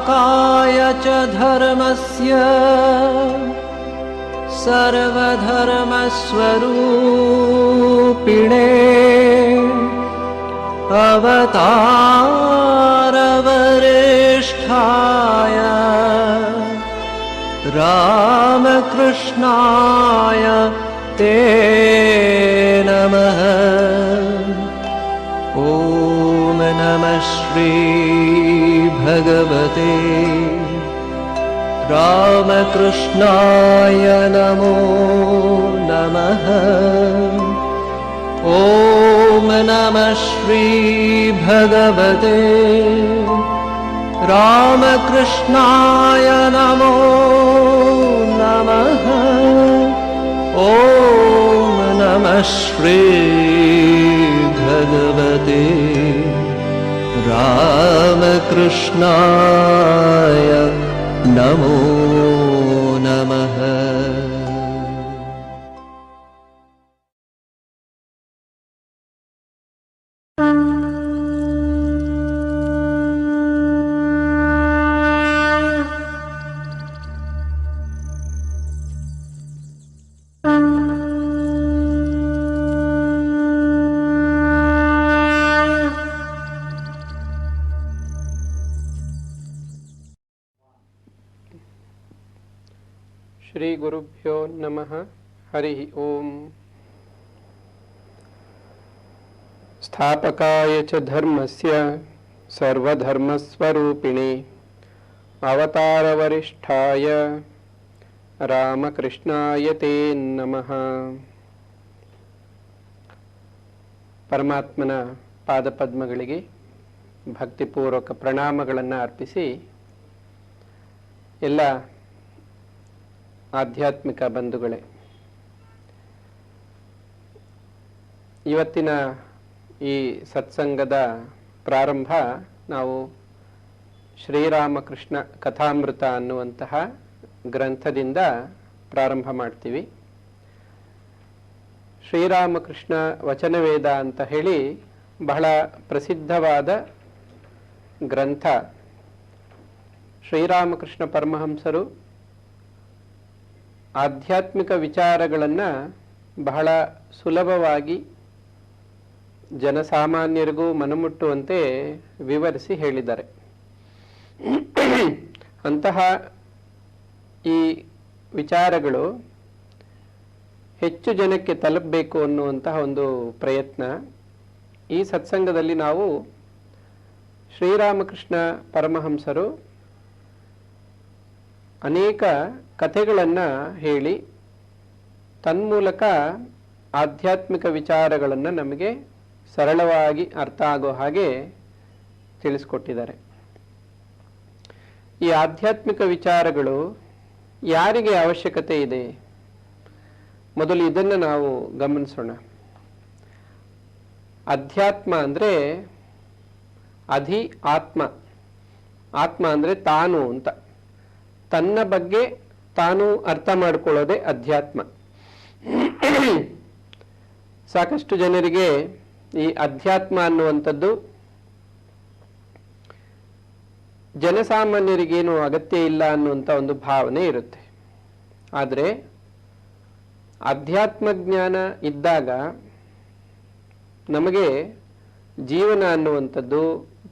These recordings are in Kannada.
स्थापकाय च धर्मस्य सर्वधर्मस्वरूपिणे अवतारवरिष्ठाय रामकृष्णाय ते नमः। ॐ नमः श्री भगवते रामकृष्णाय नमो नमः। ॐ नमः श्री भगवते रामकृष्णाय नमो नमः। ॐ नमः श्री भगवते रामकृष्णाय नमो नमः। श्री गुरुभ्यो नमः। हरि ओम। स्थापकाय च धर्मस्य सर्वधर्मस्वरूपिणे अवतारवरिष्ठाय रामकृष्णाय ते नमः। ಪರಮಾತ್ಮನ ಪಾದಪದ್ಮಗಳಿಗೆ ಭಕ್ತಿಪೂರ್ವಕ ಪ್ರಣಾಮಗಳನ್ನು ಅರ್ಪಿಸಿ ಎಲ್ಲ ಆಧ್ಯಾತ್ಮಿಕ ಬಂಧುಗಳೇ, ಇವತ್ತಿನ ಈ ಸತ್ಸಂಗದ ಪ್ರಾರಂಭ ನಾವು ಶ್ರೀರಾಮಕೃಷ್ಣ ಕಥಾಮೃತ ಅನ್ನುವಂತಹ ಗ್ರಂಥದಿಂದ ಪ್ರಾರಂಭ ಮಾಡ್ತೀವಿ. ಶ್ರೀರಾಮಕೃಷ್ಣ ವಚನವೇದ ಅಂತ ಹೇಳಿ ಬಹಳ ಪ್ರಸಿದ್ಧವಾದ ಗ್ರಂಥ. ಶ್ರೀರಾಮಕೃಷ್ಣ ಪರಮಹಂಸರು ಆಧ್ಯಾತ್ಮಿಕ ವಿಚಾರಗಳನ್ನು ಬಹಳ ಸುಲಭವಾಗಿ ಜನಸಾಮಾನ್ಯರಿಗೂ ಮನಮುಟ್ಟುವಂತೆ ವಿವರಿಸಿ ಹೇಳಿದ್ದಾರೆ. ಅಂತಹ ಈ ವಿಚಾರಗಳು ಹೆಚ್ಚು ಜನಕ್ಕೆ ತಲುಪಬೇಕು ಅನ್ನುವಂತಹ ಒಂದು ಪ್ರಯತ್ನ. ಈ ಸತ್ಸಂಗದಲ್ಲಿ ನಾವು ಶ್ರೀರಾಮಕೃಷ್ಣ ಪರಮಹಂಸರು ಅನೇಕ ಕಥೆಗಳನ್ನು ಹೇಳಿ ತನ್ಮೂಲಕ ಆಧ್ಯಾತ್ಮಿಕ ವಿಚಾರಗಳನ್ನು ನಮಗೆ ಸರಳವಾಗಿ ಅರ್ಥ ಆಗೋ ಹಾಗೆ ತಿಳಿಸ್ಕೊಟ್ಟಿದ್ದಾರೆ. ಈ ಆಧ್ಯಾತ್ಮಿಕ ವಿಚಾರಗಳು ಯಾರಿಗೆ ಅವಶ್ಯಕತೆ ಇದೆ? ಮೊದಲು ಇದನ್ನು ನಾವು ಗಮನಿಸೋಣ. ಅಧ್ಯಾತ್ಮ ಅಂದರೆ ಅಧಿ ಆತ್ಮ. ಆತ್ಮ ಅಂದರೆ ತಾನು ಅಂತ, ತನ್ನ ಬಗ್ಗೆ ತಾನು ಅರ್ಥ ಮಾಡಿಕೊಳ್ಳೋದೇ ಅಧ್ಯಾತ್ಮ. ಸಾಕಷ್ಟು ಜನರಿಗೆ ಈ ಅಧ್ಯಾತ್ಮ ಅನ್ನುವಂಥದ್ದು ಜನಸಾಮಾನ್ಯರಿಗೇನು ಅಗತ್ಯ ಇಲ್ಲ ಅನ್ನುವಂಥ ಒಂದು ಭಾವನೆ ಇರುತ್ತೆ. ಆದರೆ ಅಧ್ಯಾತ್ಮ ಜ್ಞಾನ ಇದ್ದಾಗ ನಮಗೆ ಜೀವನ ಅನ್ನುವಂಥದ್ದು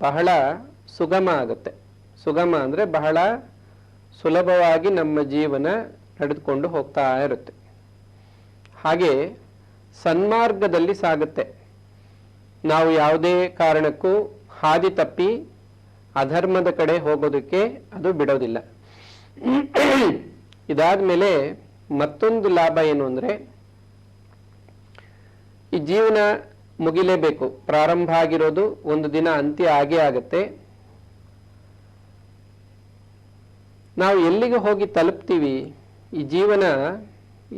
ಬಹಳ ಸುಗಮ ಆಗುತ್ತೆ. ಸುಗಮ ಅಂದರೆ ಬಹಳ ಸುಲಭವಾಗಿ ನಮ್ಮ ಜೀವನ ನಡೆದುಕೊಂಡು ಹೋಗ್ತಾ ಇರುತ್ತೆ. ಹಾಗೆ ಸನ್ಮಾರ್ಗದಲ್ಲಿ ಸಾಗುತ್ತೆ. ನಾವು ಯಾವುದೇ ಕಾರಣಕ್ಕೂ ಹಾದಿ ತಪ್ಪಿ ಅಧರ್ಮದ ಕಡೆ ಹೋಗೋದಕ್ಕೆ ಅದು ಬಿಡೋದಿಲ್ಲ. ಇದಾದ ಮೇಲೆ ಮತ್ತೊಂದು ಲಾಭ ಏನು ಅಂದರೆ, ಈ ಜೀವನ ಮುಗಿಲೇಬೇಕು. ಪ್ರಾರಂಭ ಆಗಿರೋದು ಒಂದು ದಿನ ಅಂತ್ಯ ಆಗೇ ಆಗುತ್ತೆ. ನಾವು ಎಲ್ಲಿಗೆ ಹೋಗಿ ತಲುಪ್ತೀವಿ, ಈ ಜೀವನ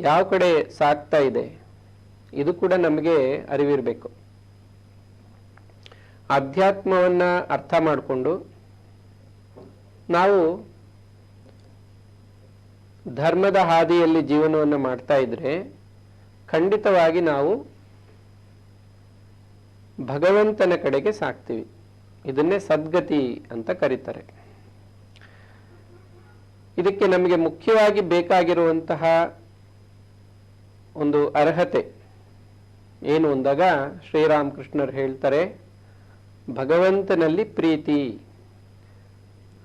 ಯಾವ ಕಡೆ ಸಾಗ್ತಾ ಇದೆ, ಇದು ಕೂಡ ನಮಗೆ ಅರಿವಿರಬೇಕು. ಅಧ್ಯಾತ್ಮವನ್ನು ಅರ್ಥ ಮಾಡಿಕೊಂಡು ನಾವು ಧರ್ಮದ ಹಾದಿಯಲ್ಲಿ ಜೀವನವನ್ನು ಮಾಡ್ತಾ ಇದ್ರೆ ಖಂಡಿತವಾಗಿ ನಾವು ಭಗವಂತನ ಕಡೆಗೆ ಸಾಗ್ತೀವಿ. ಇದನ್ನೇ ಸದ್ಗತಿ ಅಂತ ಕರೀತಾರೆ. ಇದಕ್ಕೆ ನಮಗೆ ಮುಖ್ಯವಾಗಿ ಬೇಕಾಗಿರುವಂತಹ ಒಂದು ಅರ್ಹತೆ ಏನು ಅಂದಾಗ ಶ್ರೀರಾಮಕೃಷ್ಣರು ಹೇಳ್ತಾರೆ, ಭಗವಂತನಲ್ಲಿ ಪ್ರೀತಿ.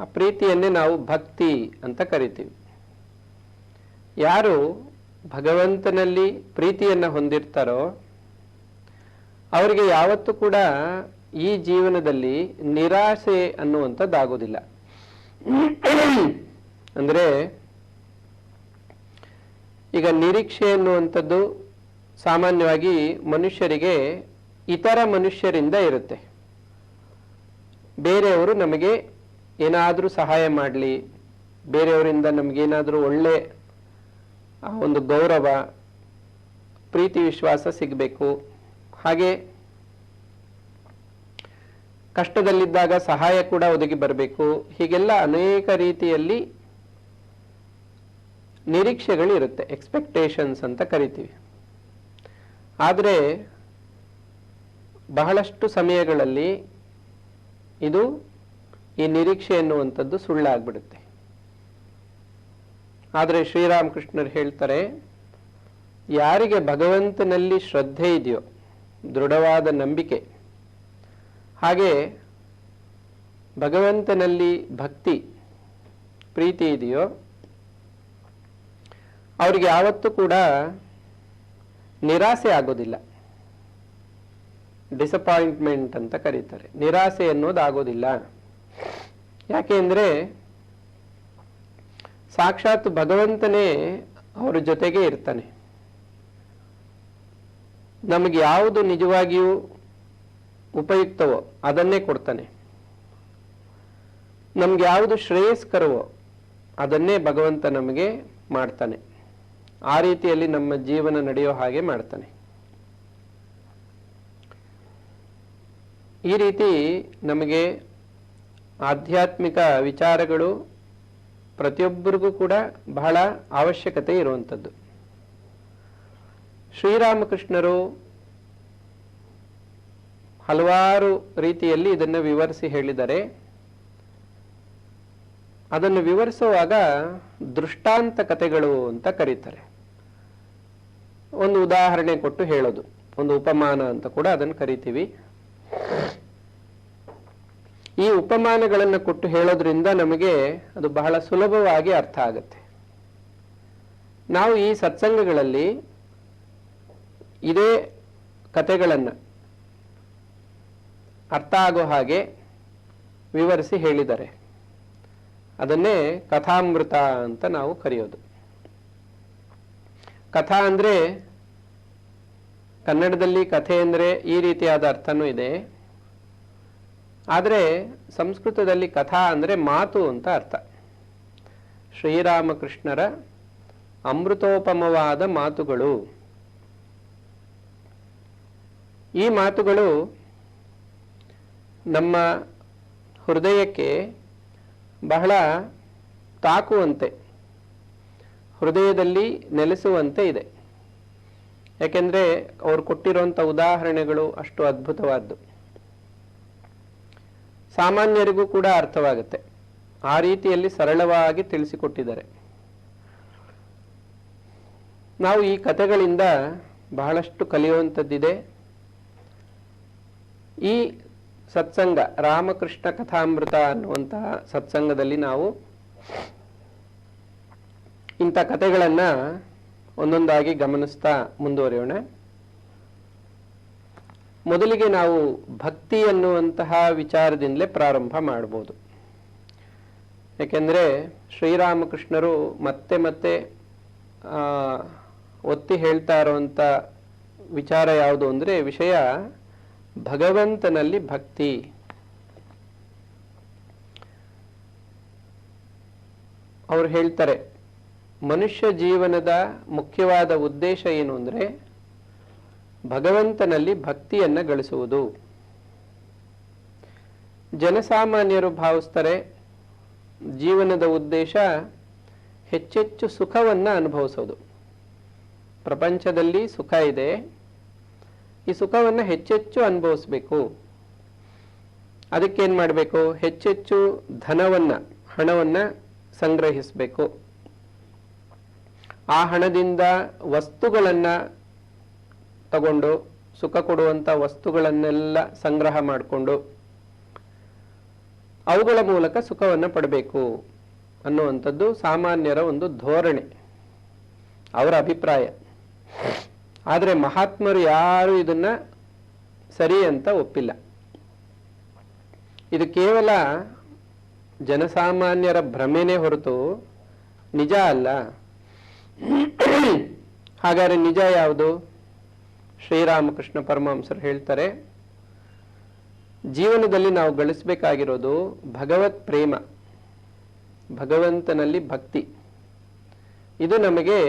ಆ ಪ್ರೀತಿಯನ್ನೇ ನಾವು ಭಕ್ತಿ ಅಂತ ಕರಿತೀವಿ. ಯಾರು ಭಗವಂತನಲ್ಲಿ ಪ್ರೀತಿಯನ್ನು ಹೊಂದಿರ್ತಾರೋ ಅವರಿಗೆ ಯಾವತ್ತೂ ಕೂಡ ಈ ಜೀವನದಲ್ಲಿ ನಿರಾಸೆ ಅನ್ನುವಂಥದ್ದಾಗೋದಿಲ್ಲ. ಅಂದರೆ ಈಗ ನಿರೀಕ್ಷೆ ಅನ್ನುವಂಥದ್ದು ಸಾಮಾನ್ಯವಾಗಿ ಮನುಷ್ಯರಿಗೆ ಇತರ ಮನುಷ್ಯರಿಂದ ಇರುತ್ತೆ. ಬೇರೆಯವರು ನಮಗೆ ಏನಾದರೂ ಸಹಾಯ ಮಾಡಲಿ, ಬೇರೆಯವರಿಂದ ನಮಗೇನಾದರೂ ಒಳ್ಳೆ ಒಂದು ಗೌರವ, ಪ್ರೀತಿ, ವಿಶ್ವಾಸ ಸಿಗಬೇಕು. ಹಾಗೆ ಕಷ್ಟದಲ್ಲಿದ್ದಾಗ ಸಹಾಯ ಕೂಡ ಒದಗಿ ಬರಬೇಕು. ಹೀಗೆಲ್ಲ ಅನೇಕ ರೀತಿಯಲ್ಲಿ ನಿರೀಕ್ಷೆಗಳು ಇರುತ್ತೆ, ಎಕ್ಸ್ಪೆಕ್ಟೇಷನ್ಸ್ ಅಂತ ಕರಿತೀವಿ. ಆದರೆ ಬಹಳಷ್ಟು ಸಮಯಗಳಲ್ಲಿ ಇದು ಈ ನಿರೀಕ್ಷೆ ಎನ್ನುವಂಥದ್ದು ಸುಳ್ಳಾಗ್ಬಿಡುತ್ತೆ. ಆದರೆ ಶ್ರೀರಾಮಕೃಷ್ಣರು ಹೇಳ್ತಾರೆ, ಯಾರಿಗೆ ಭಗವಂತನಲ್ಲಿ ಶ್ರದ್ಧೆ ಇದೆಯೋ, ದೃಢವಾದ ನಂಬಿಕೆ, ಹಾಗೆ ಭಗವಂತನಲ್ಲಿ ಭಕ್ತಿ, ಪ್ರೀತಿ ಇದೆಯೋ, ಅವರಿಗೆ ಯಾವತ್ತೂ ಕೂಡ ನಿರಾಸೆ ಆಗೋದಿಲ್ಲ. ಡಿಸಪಾಯಿಂಟ್ಮೆಂಟ್ ಅಂತ ಕರೀತಾರೆ. ನಿರಾಸೆ ಅನ್ನೋದು ಆಗೋದಿಲ್ಲ. ಯಾಕೆ ಅಂದರೆ ಸಾಕ್ಷಾತ್ ಭಗವಂತನೇ ಅವರ ಜೊತೆಗೆ ಇರ್ತಾನೆ. ನಮಗೆ ಯಾವುದು ನಿಜವಾಗಿಯೂ ಉಪಯುಕ್ತವೋ ಅದನ್ನೇ ಕೊಡ್ತಾನೆ. ನಮ್ಗೆ ಯಾವುದು ಶ್ರೇಯಸ್ಕರವೋ ಅದನ್ನೇ ಭಗವಂತ ನಮಗೆ ಮಾಡ್ತಾನೆ. ಆ ರೀತಿಯಲ್ಲಿ ನಮ್ಮ ಜೀವನ ನಡೆಯೋ ಹಾಗೆ ಮಾಡ್ತಾನೆ. ಈ ರೀತಿ ನಮಗೆ ಆಧ್ಯಾತ್ಮಿಕ ವಿಚಾರಗಳು ಪ್ರತಿಯೊಬ್ಬರಿಗೂ ಕೂಡ ಬಹಳ ಅವಶ್ಯಕತೆ ಇರುವಂಥದ್ದು. ಶ್ರೀರಾಮಕೃಷ್ಣರು ಹಲವಾರು ರೀತಿಯಲ್ಲಿ ಇದನ್ನು ವಿವರಿಸಿ ಹೇಳಿದ್ದಾರೆ. ಅದನ್ನು ವಿವರಿಸುವಾಗ ದೃಷ್ಟಾಂತ ಕಥೆಗಳು ಅಂತ ಕರೀತಾರೆ. ಒಂದು ಉದಾಹರಣೆ ಕೊಟ್ಟು ಹೇಳೋದು, ಒಂದು ಉಪಮಾನ ಅಂತ ಕೂಡ ಅದನ್ನು ಕರಿತೀವಿ. ಈ ಉಪಮಾನಗಳನ್ನು ಕೊಟ್ಟು ಹೇಳೋದ್ರಿಂದ ನಮಗೆ ಅದು ಬಹಳ ಸುಲಭವಾಗಿ ಅರ್ಥ ಆಗುತ್ತೆ. ನಾವು ಈ ಸತ್ಸಂಗಗಳಲ್ಲಿ ಇದೇ ಕಥೆಗಳನ್ನು ಅರ್ಥ ಆಗೋ ಹಾಗೆ ವಿವರಿಸಿ ಹೇಳಿದ್ದಾರೆ. ಅದನ್ನೇ ಕಥಾಮೃತ ಅಂತ ನಾವು ಕರೆಯೋದು. ಕಥಾ ಅಂದರೆ, ಕನ್ನಡದಲ್ಲಿ ಕಥೆ ಅಂದರೆ ಈ ರೀತಿಯಾದ ಅರ್ಥನೂ ಇದೆ. ಆದರೆ ಸಂಸ್ಕೃತದಲ್ಲಿ ಕಥಾ ಅಂದರೆ ಮಾತು ಅಂತ ಅರ್ಥ. ಶ್ರೀರಾಮಕೃಷ್ಣರ ಅಮೃತೋಪಮವಾದ ಮಾತುಗಳು. ಈ ಮಾತುಗಳು ನಮ್ಮ ಹೃದಯಕ್ಕೆ ಬಹಳ ತಾಕುವಂತೆ, ಹೃದಯದಲ್ಲಿ ನೆಲೆಸುವಂತೆ ಇದೆ. ಯಾಕೆಂದರೆ ಅವರು ಕೊಟ್ಟಿರುವಂಥ ಉದಾಹರಣೆಗಳು ಅಷ್ಟು ಅದ್ಭುತವಾದ್ದು, ಸಾಮಾನ್ಯರಿಗೂ ಕೂಡ ಅರ್ಥವಾಗುತ್ತೆ. ಆ ರೀತಿಯಲ್ಲಿ ಸರಳವಾಗಿ ತಿಳಿಸಿಕೊಟ್ಟಿದ್ದಾರೆ. ನಾವು ಈ ಕಥೆಗಳಿಂದ ಬಹಳಷ್ಟು ಕಲಿಯುವಂಥದ್ದಿದೆ. ಈ ಸತ್ಸಂಗ ರಾಮಕೃಷ್ಣ ಕಥಾಮೃತ ಅನ್ನುವಂತಹ ಸತ್ಸಂಗದಲ್ಲಿ ನಾವು ಇಂಥ ಕಥೆಗಳನ್ನು ಒಂದೊಂದಾಗಿ ಗಮನಿಸ್ತಾ ಮುಂದುವರಿಯೋಣ. ಮೊದಲಿಗೆ ನಾವು ಭಕ್ತಿ ಅನ್ನುವಂತಹ ವಿಚಾರದಿಂದಲೇ ಪ್ರಾರಂಭ ಮಾಡ್ಬೋದು. ಯಾಕೆಂದರೆ ಶ್ರೀರಾಮಕೃಷ್ಣರು ಮತ್ತೆ ಮತ್ತೆ ಒತ್ತಿ ಹೇಳ್ತಾ ಇರುವಂಥ ವಿಚಾರ ಯಾವುದು ಅಂದರೆ, ವಿಷಯ ಭಗವಂತನಲ್ಲಿ ಭಕ್ತಿ. ಅವರು ಹೇಳ್ತಾರೆ, ಮನುಷ್ಯ ಜೀವನದ ಮುಖ್ಯವಾದ ಉದ್ದೇಶ ಏನು ಅಂದರೆ ಭಗವಂತನಲ್ಲಿ ಭಕ್ತಿಯನ್ನು ಗಳಿಸುವುದು. ಜನಸಾಮಾನ್ಯರು ಭಾವಿಸ್ತಾರೆ ಜೀವನದ ಉದ್ದೇಶ ಹೆಚ್ಚೆಚ್ಚು ಸುಖವನ್ನು ಅನುಭವಿಸೋದು. ಪ್ರಪಂಚದಲ್ಲಿ ಸುಖ ಇದೆ, ಈ ಸುಖವನ್ನು ಹೆಚ್ಚೆಚ್ಚು ಅನುಭವಿಸ್ಬೇಕು. ಅದಕ್ಕೇನು ಮಾಡಬೇಕು? ಹೆಚ್ಚೆಚ್ಚು ಹಣವನ್ನು ಸಂಗ್ರಹಿಸಬೇಕು. ಆ ಹಣದಿಂದ ವಸ್ತುಗಳನ್ನು ತಗೊಂಡು, ಸುಖ ಕೊಡುವಂಥ ವಸ್ತುಗಳನ್ನೆಲ್ಲ ಸಂಗ್ರಹ ಮಾಡಿಕೊಂಡು ಅವುಗಳ ಮೂಲಕ ಸುಖವನ್ನು ಪಡಬೇಕು ಅನ್ನುವಂಥದ್ದು ಸಾಮಾನ್ಯರ ಒಂದು ಧೋರಣೆ, ಅವರ ಅಭಿಪ್ರಾಯ. ಆದರೆ ಮಹಾತ್ಮರು ಯಾರು ಇದನ್ನ ಸರಿ ಅಂತ ಒಪ್ಪಿಲ್ಲ. ಇದು ಕೇವಲ ಜನಸಾಮಾನ್ಯರ ಭ್ರಮೆನೇ ಹೊರತು ನಿಜ ಅಲ್ಲ. ಹಾಗಾದರೆ ನಿಜ ಯಾವುದು? ಶ್ರೀರಾಮಕೃಷ್ಣ ಪರಮಹಂಸರು ಹೇಳ್ತಾರೆ, ಜೀವನದಲ್ಲಿ ನಾವು ಗಳಿಸಬೇಕಾಗಿರೋದು ಭಗವತ್ ಪ್ರೇಮ, ಭಗವಂತನಲ್ಲಿ ಭಕ್ತಿ. ಇದು ನಮಗೆ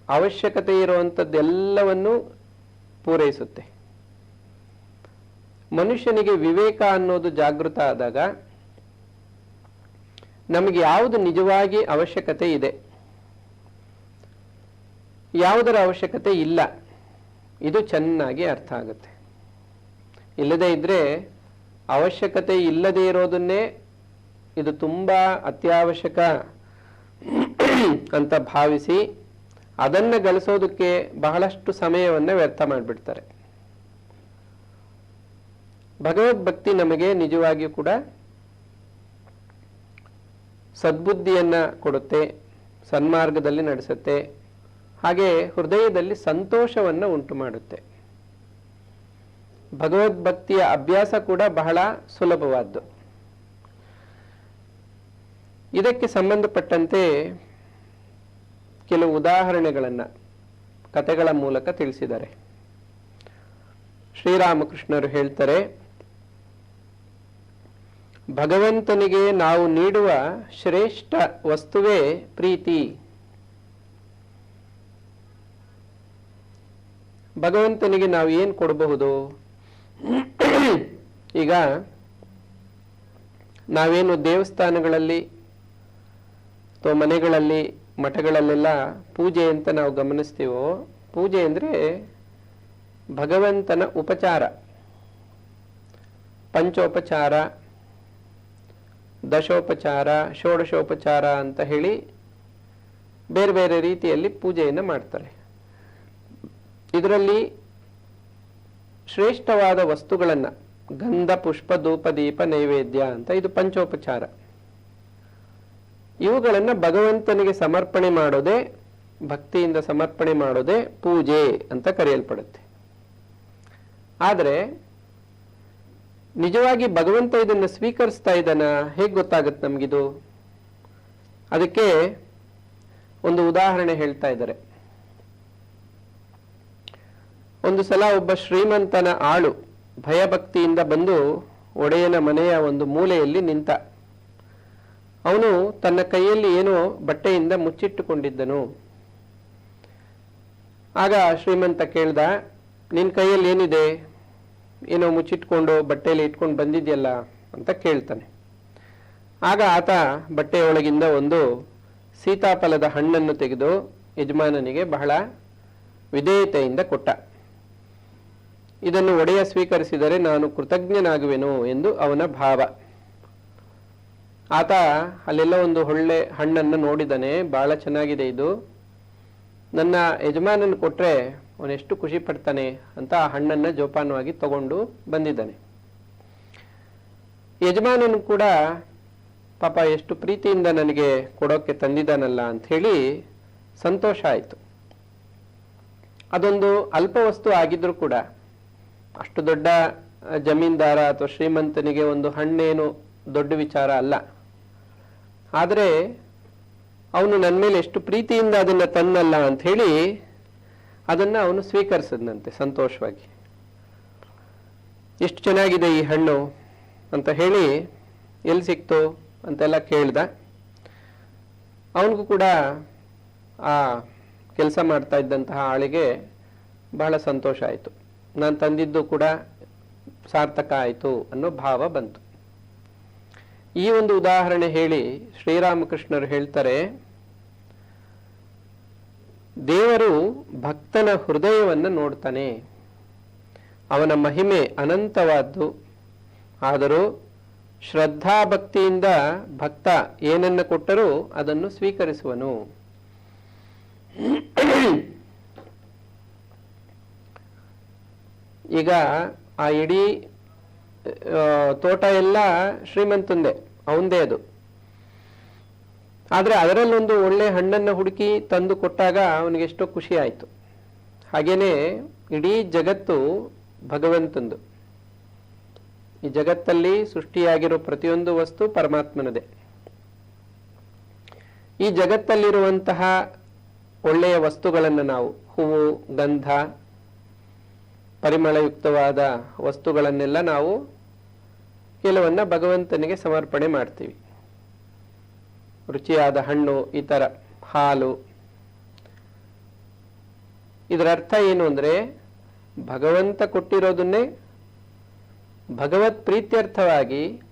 ಅವಶ್ಯಕತೆ ಇರುವಂಥದ್ದೆಲ್ಲವನ್ನು ಪೂರೈಸುತ್ತೆ. ಮನುಷ್ಯನಿಗೆ ವಿವೇಕ ಅನ್ನೋದು ಜಾಗೃತ ಆದಾಗ ನಮಗೆ ಯಾವುದು ನಿಜವಾಗಿ ಅವಶ್ಯಕತೆ ಇದೆ, ಯಾವುದರ ಅವಶ್ಯಕತೆ ಇಲ್ಲ, ಇದು ಚೆನ್ನಾಗಿ ಅರ್ಥ ಆಗುತ್ತೆ. ಇಲ್ಲದೇ ಇದ್ರೆ ಅವಶ್ಯಕತೆ ಇಲ್ಲದೆ ಇರೋದನ್ನೇ ಇದು ತುಂಬಾ ಅತ್ಯವಶ್ಯಕ ಅಂತ ಭಾವಿಸಿ ಅದನ್ನ ಗಳಿಸೋದಕ್ಕೆ ಬಹಳಷ್ಟು ಸಮಯವನ್ನು ವ್ಯರ್ಥ ಮಾಡಿಬಿಡ್ತಾರೆ. ಭಗವದ್ಭಕ್ತಿ ನಮಗೆ ನಿಜವಾಗಿಯೂ ಕೂಡ ಸದ್ಬುದ್ಧಿಯನ್ನ ಕೊಡುತ್ತೆ, ಸನ್ಮಾರ್ಗದಲ್ಲಿ ನಡೆಸುತ್ತೆ, ಹಾಗೆ ಹೃದಯದಲ್ಲಿ ಸಂತೋಷವನ್ನು ಉಂಟು ಮಾಡುತ್ತೆ. ಭಗವದ್ಭಕ್ತಿಯ ಅಭ್ಯಾಸ ಕೂಡ ಬಹಳ ಸುಲಭವಾದ್ದು. ಇದಕ್ಕೆ ಸಂಬಂಧಪಟ್ಟಂತೆ ಕೆಲವು ಉದಾಹರಣೆಗಳನ್ನು ಕಥೆಗಳ ಮೂಲಕ ತಿಳಿಸಿದ್ದಾರೆ. ಶ್ರೀರಾಮಕೃಷ್ಣರು ಹೇಳ್ತಾರೆ, ಭಗವಂತನಿಗೆ ನಾವು ನೀಡುವ ಶ್ರೇಷ್ಠ ವಸ್ತುವೇ ಪ್ರೀತಿ. ಭಗವಂತನಿಗೆ ನಾವು ಏನು ಕೊಡಬಹುದು? ಈಗ ನಾವೇನು ದೇವಸ್ಥಾನಗಳಲ್ಲಿ ಅಥವಾ ಮನೆಗಳಲ್ಲಿ ಮಠಗಳಲ್ಲೆಲ್ಲ ಪೂಜೆ ಅಂತ ನಾವು ಗಮನಿಸ್ತೀವೋ, ಪೂಜೆ ಅಂದರೆ ಭಗವಂತನ ಉಪಚಾರ, ಪಂಚೋಪಚಾರ, ದಶೋಪಚಾರ, ಷೋಡಶೋಪಚಾರ ಅಂತ ಹೇಳಿ ಬೇರೆ ಬೇರೆ ರೀತಿಯಲ್ಲಿ ಪೂಜೆಯನ್ನು ಮಾಡ್ತಾರೆ. ಇದರಲ್ಲಿ ಶ್ರೇಷ್ಠವಾದ ವಸ್ತುಗಳನ್ನು, ಗಂಧ ಪುಷ್ಪ ಧೂಪ ದೀಪ ನೈವೇದ್ಯ ಅಂತ, ಇದು ಪಂಚೋಪಚಾರ. ಇವುಗಳನ್ನು ಭಗವಂತನಿಗೆ ಸಮರ್ಪಣೆ ಮಾಡೋದೇ, ಭಕ್ತಿಯಿಂದ ಸಮರ್ಪಣೆ ಮಾಡೋದೇ ಪೂಜೆ ಅಂತ ಕರೆಯಲ್ಪಡುತ್ತೆ. ಆದರೆ ನಿಜವಾಗಿ ಭಗವಂತ ಇದನ್ನು ಸ್ವೀಕರಿಸ್ತಾ ಇದ್ದಾನ? ಹೇಗೆ ಗೊತ್ತಾಗುತ್ತೆ ನಮಗಿದು? ಅದಕ್ಕೆ ಒಂದು ಉದಾಹರಣೆ ಹೇಳ್ತಾ ಇದ್ದಾರೆ. ಒಂದು ಸಲ ಒಬ್ಬ ಶ್ರೀಮಂತನ ಆಳು ಭಯಭಕ್ತಿಯಿಂದ ಬಂದು ಒಡೆಯನ ಮನೆಯ ಒಂದು ಮೂಲೆಯಲ್ಲಿ ನಿಂತ. ಅವನು ತನ್ನ ಕೈಯಲ್ಲಿ ಏನೋ ಬಟ್ಟೆಯಿಂದ ಮುಚ್ಚಿಟ್ಟುಕೊಂಡಿದ್ದನು. ಆಗ ಶ್ರೀಮಂತ ಕೇಳ್ದ, ನಿನ್ನ ಕೈಯಲ್ಲಿ ಏನಿದೆ? ಏನೋ ಮುಚ್ಚಿಟ್ಕೊಂಡು ಬಟ್ಟೆಯಲ್ಲಿ ಇಟ್ಕೊಂಡು ಬಂದಿದ್ಯಲ್ಲ ಅಂತ ಕೇಳ್ತಾನೆ. ಆಗ ಆತ ಬಟ್ಟೆಯೊಳಗಿಂದ ಒಂದು ಸೀತಾಫಲದ ಹಣ್ಣನ್ನು ತೆಗೆದು ಯಜಮಾನನಿಗೆ ಬಹಳ ವಿಧೇಯತೆಯಿಂದ ಕೊಟ್ಟ. ಇದನ್ನು ಒಡೆಯ ಸ್ವೀಕರಿಸಿದರೆ ನಾನು ಕೃತಜ್ಞನಾಗುವೆನು ಎಂದು ಅವನ ಭಾವ. ಆತ ಅಲ್ಲೆಲ್ಲ ಒಂದು ಒಳ್ಳೆ ಹಣ್ಣನ್ನು ನೋಡಿದಾನೆ, ಬಹಳ ಚೆನ್ನಾಗಿದೆ ಇದು, ನನ್ನ ಯಜಮಾನನ ಕೊಟ್ರೆ ಅವನೆಷ್ಟು ಖುಷಿ ಪಡ್ತಾನೆ ಅಂತ ಆ ಹಣ್ಣನ್ನು ಜೋಪಾನವಾಗಿ ತಗೊಂಡು ಬಂದಿದ್ದಾನೆ. ಯಜಮಾನನು ಕೂಡ ಪಾಪ ಎಷ್ಟು ಪ್ರೀತಿಯಿಂದ ನನಗೆ ಕೊಡೋಕ್ಕೆ ತಂದಿದ್ದಾನಲ್ಲ ಅಂತ ಹೇಳಿ ಸಂತೋಷ ಆಯಿತು. ಅದೊಂದು ಅಲ್ಪ ವಸ್ತು ಆಗಿದ್ರೂ ಕೂಡ, ಅಷ್ಟು ದೊಡ್ಡ ಜಮೀನ್ದಾರ ಅಥವಾ ಶ್ರೀಮಂತನಿಗೆ ಒಂದು ಹಣ್ಣೇನು ದೊಡ್ಡ ವಿಚಾರ ಅಲ್ಲ. ಆದರೆ ಅವನು ನನ್ನ ಮೇಲೆ ಎಷ್ಟು ಪ್ರೀತಿಯಿಂದ ಅದನ್ನು ತನ್ನಲ್ಲ ಅಂತ ಹೇಳಿ ಅದನ್ನು ಅವನು ಸ್ವೀಕರಿಸಿದಂತೆ ಸಂತೋಷವಾಗಿ. ಎಷ್ಟು ಚೆನ್ನಾಗಿದೆ ಈ ಹಣ್ಣು ಅಂತ ಹೇಳಿ ಎಲ್ಲಿ ಸಿಕ್ತು ಅಂತೆಲ್ಲ ಕೇಳ್ದ. ಅವನಿಗೂ ಕೂಡ ಆ ಕೆಲಸ ಮಾಡ್ತಾ ಇದ್ದಂತಹ ಆಳಿಗೆ ಬಹಳ ಸಂತೋಷ ಆಯಿತು, ನಾನು ತಂದಿದ್ದು ಕೂಡ ಸಾರ್ಥಕ ಆಯಿತು ಅನ್ನೋ ಭಾವ ಬಂತು. ಈ ಒಂದು ಉದಾಹರಣೆ ಹೇಳಿ ಶ್ರೀರಾಮಕೃಷ್ಣರು ಹೇಳ್ತಾರೆ, ದೇವರು ಭಕ್ತನ ಹೃದಯವನ್ನು ನೋಡ್ತಾನೆ. ಅವನ ಮಹಿಮೆ ಅನಂತವಾದ್ದು. ಆದರೂ ಶ್ರದ್ಧಾ ಭಕ್ತಿಯಿಂದ ಭಕ್ತ ಏನನ್ನ ಕೊಟ್ಟರೂ ಅದನ್ನು ಸ್ವೀಕರಿಸುವನು. ಈಗ ಆ ಇಡೀ ತೋಟ ಎಲ್ಲ ಶ್ರೀಮಂತಂದೆ, ಅವಂದೇ ಅದು. ಆದ್ರೆ ಅದರಲ್ಲೊಂದು ಒಳ್ಳೆ ಹಣ್ಣನ್ನು ಹುಡುಕಿ ತಂದು ಕೊಟ್ಟಾಗ ಅವನಿಗೆ ಎಷ್ಟೋ ಖುಷಿ ಆಯಿತು. ಹಾಗೇನೆ ಇಡೀ ಜಗತ್ತು ಭಗವಂತಂದು. ಈ ಜಗತ್ತಲ್ಲಿ ಸೃಷ್ಟಿಯಾಗಿರೋ ಪ್ರತಿಯೊಂದು ವಸ್ತು ಪರಮಾತ್ಮನದೇ. ಈ ಜಗತ್ತಲ್ಲಿರುವಂತಹ ಒಳ್ಳೆಯ ವಸ್ತುಗಳನ್ನು ನಾವು ಹೂವು, ಗಂಧ, ಪರಿಮಳಯುಕ್ತವಾದ ವಸ್ತುಗಳನ್ನೆಲ್ಲ ನಾವು ಕೆಲವನ್ನ ಭಗವಂತನಿಗೆ ಸಮರ್ಪಣೆ ಮಾಡ್ತೀವಿ. ರುಚಿಯಾದ ಹಣ್ಣು, ಇತರ ಹಾಲು. ಇದರ ಅರ್ಥ ಏನು ಅಂದ್ರೆ, ಭಗವಂತ ಕೊಟ್ಟಿರೋದನ್ನೇ ಭಗವತ್ ಪ್ರೀತ್ಯರ್ಥವಾಗಿ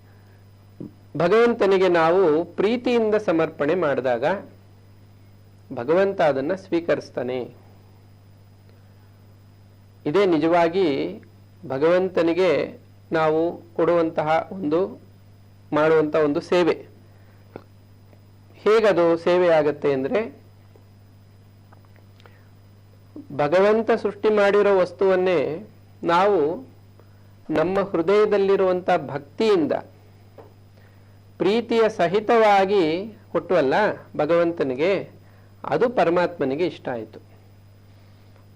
ಭಗವಂತನಿಗೆ ನಾವು ಪ್ರೀತಿಯಿಂದ ಸಮರ್ಪಣೆ ಮಾಡಿದಾಗ ಭಗವಂತ ಅದನ್ನ ಸ್ವೀಕರಿಸ್ತಾನೆ. ಇದೇ ನಿಜವಾಗಿ ಭಗವಂತನಿಗೆ ನಾವು ಕೊಡುವಂತಹ ಮಾಡುವಂತಹ ಒಂದು ಸೇವೆ. ಹೇಗದು ಸೇವೆ ಆಗತ್ತೆ ಅಂದ್ರೆ, ಭಗವಂತ ಸೃಷ್ಟಿ ಮಾಡಿರೋ ವಸ್ತುವನ್ನೇ ನಾವು ನಮ್ಮ ಹೃದಯದಲ್ಲಿರುವಂತಹ ಭಕ್ತಿಯಿಂದ ಪ್ರೀತಿಯ ಸಹಿತವಾಗಿ ಕೊಟ್ಟವಲ್ಲ ಭಗವಂತನಿಗೆ, ಅದು ಪರಮಾತ್ಮನಿಗೆ ಇಷ್ಟ ಆಯಿತು.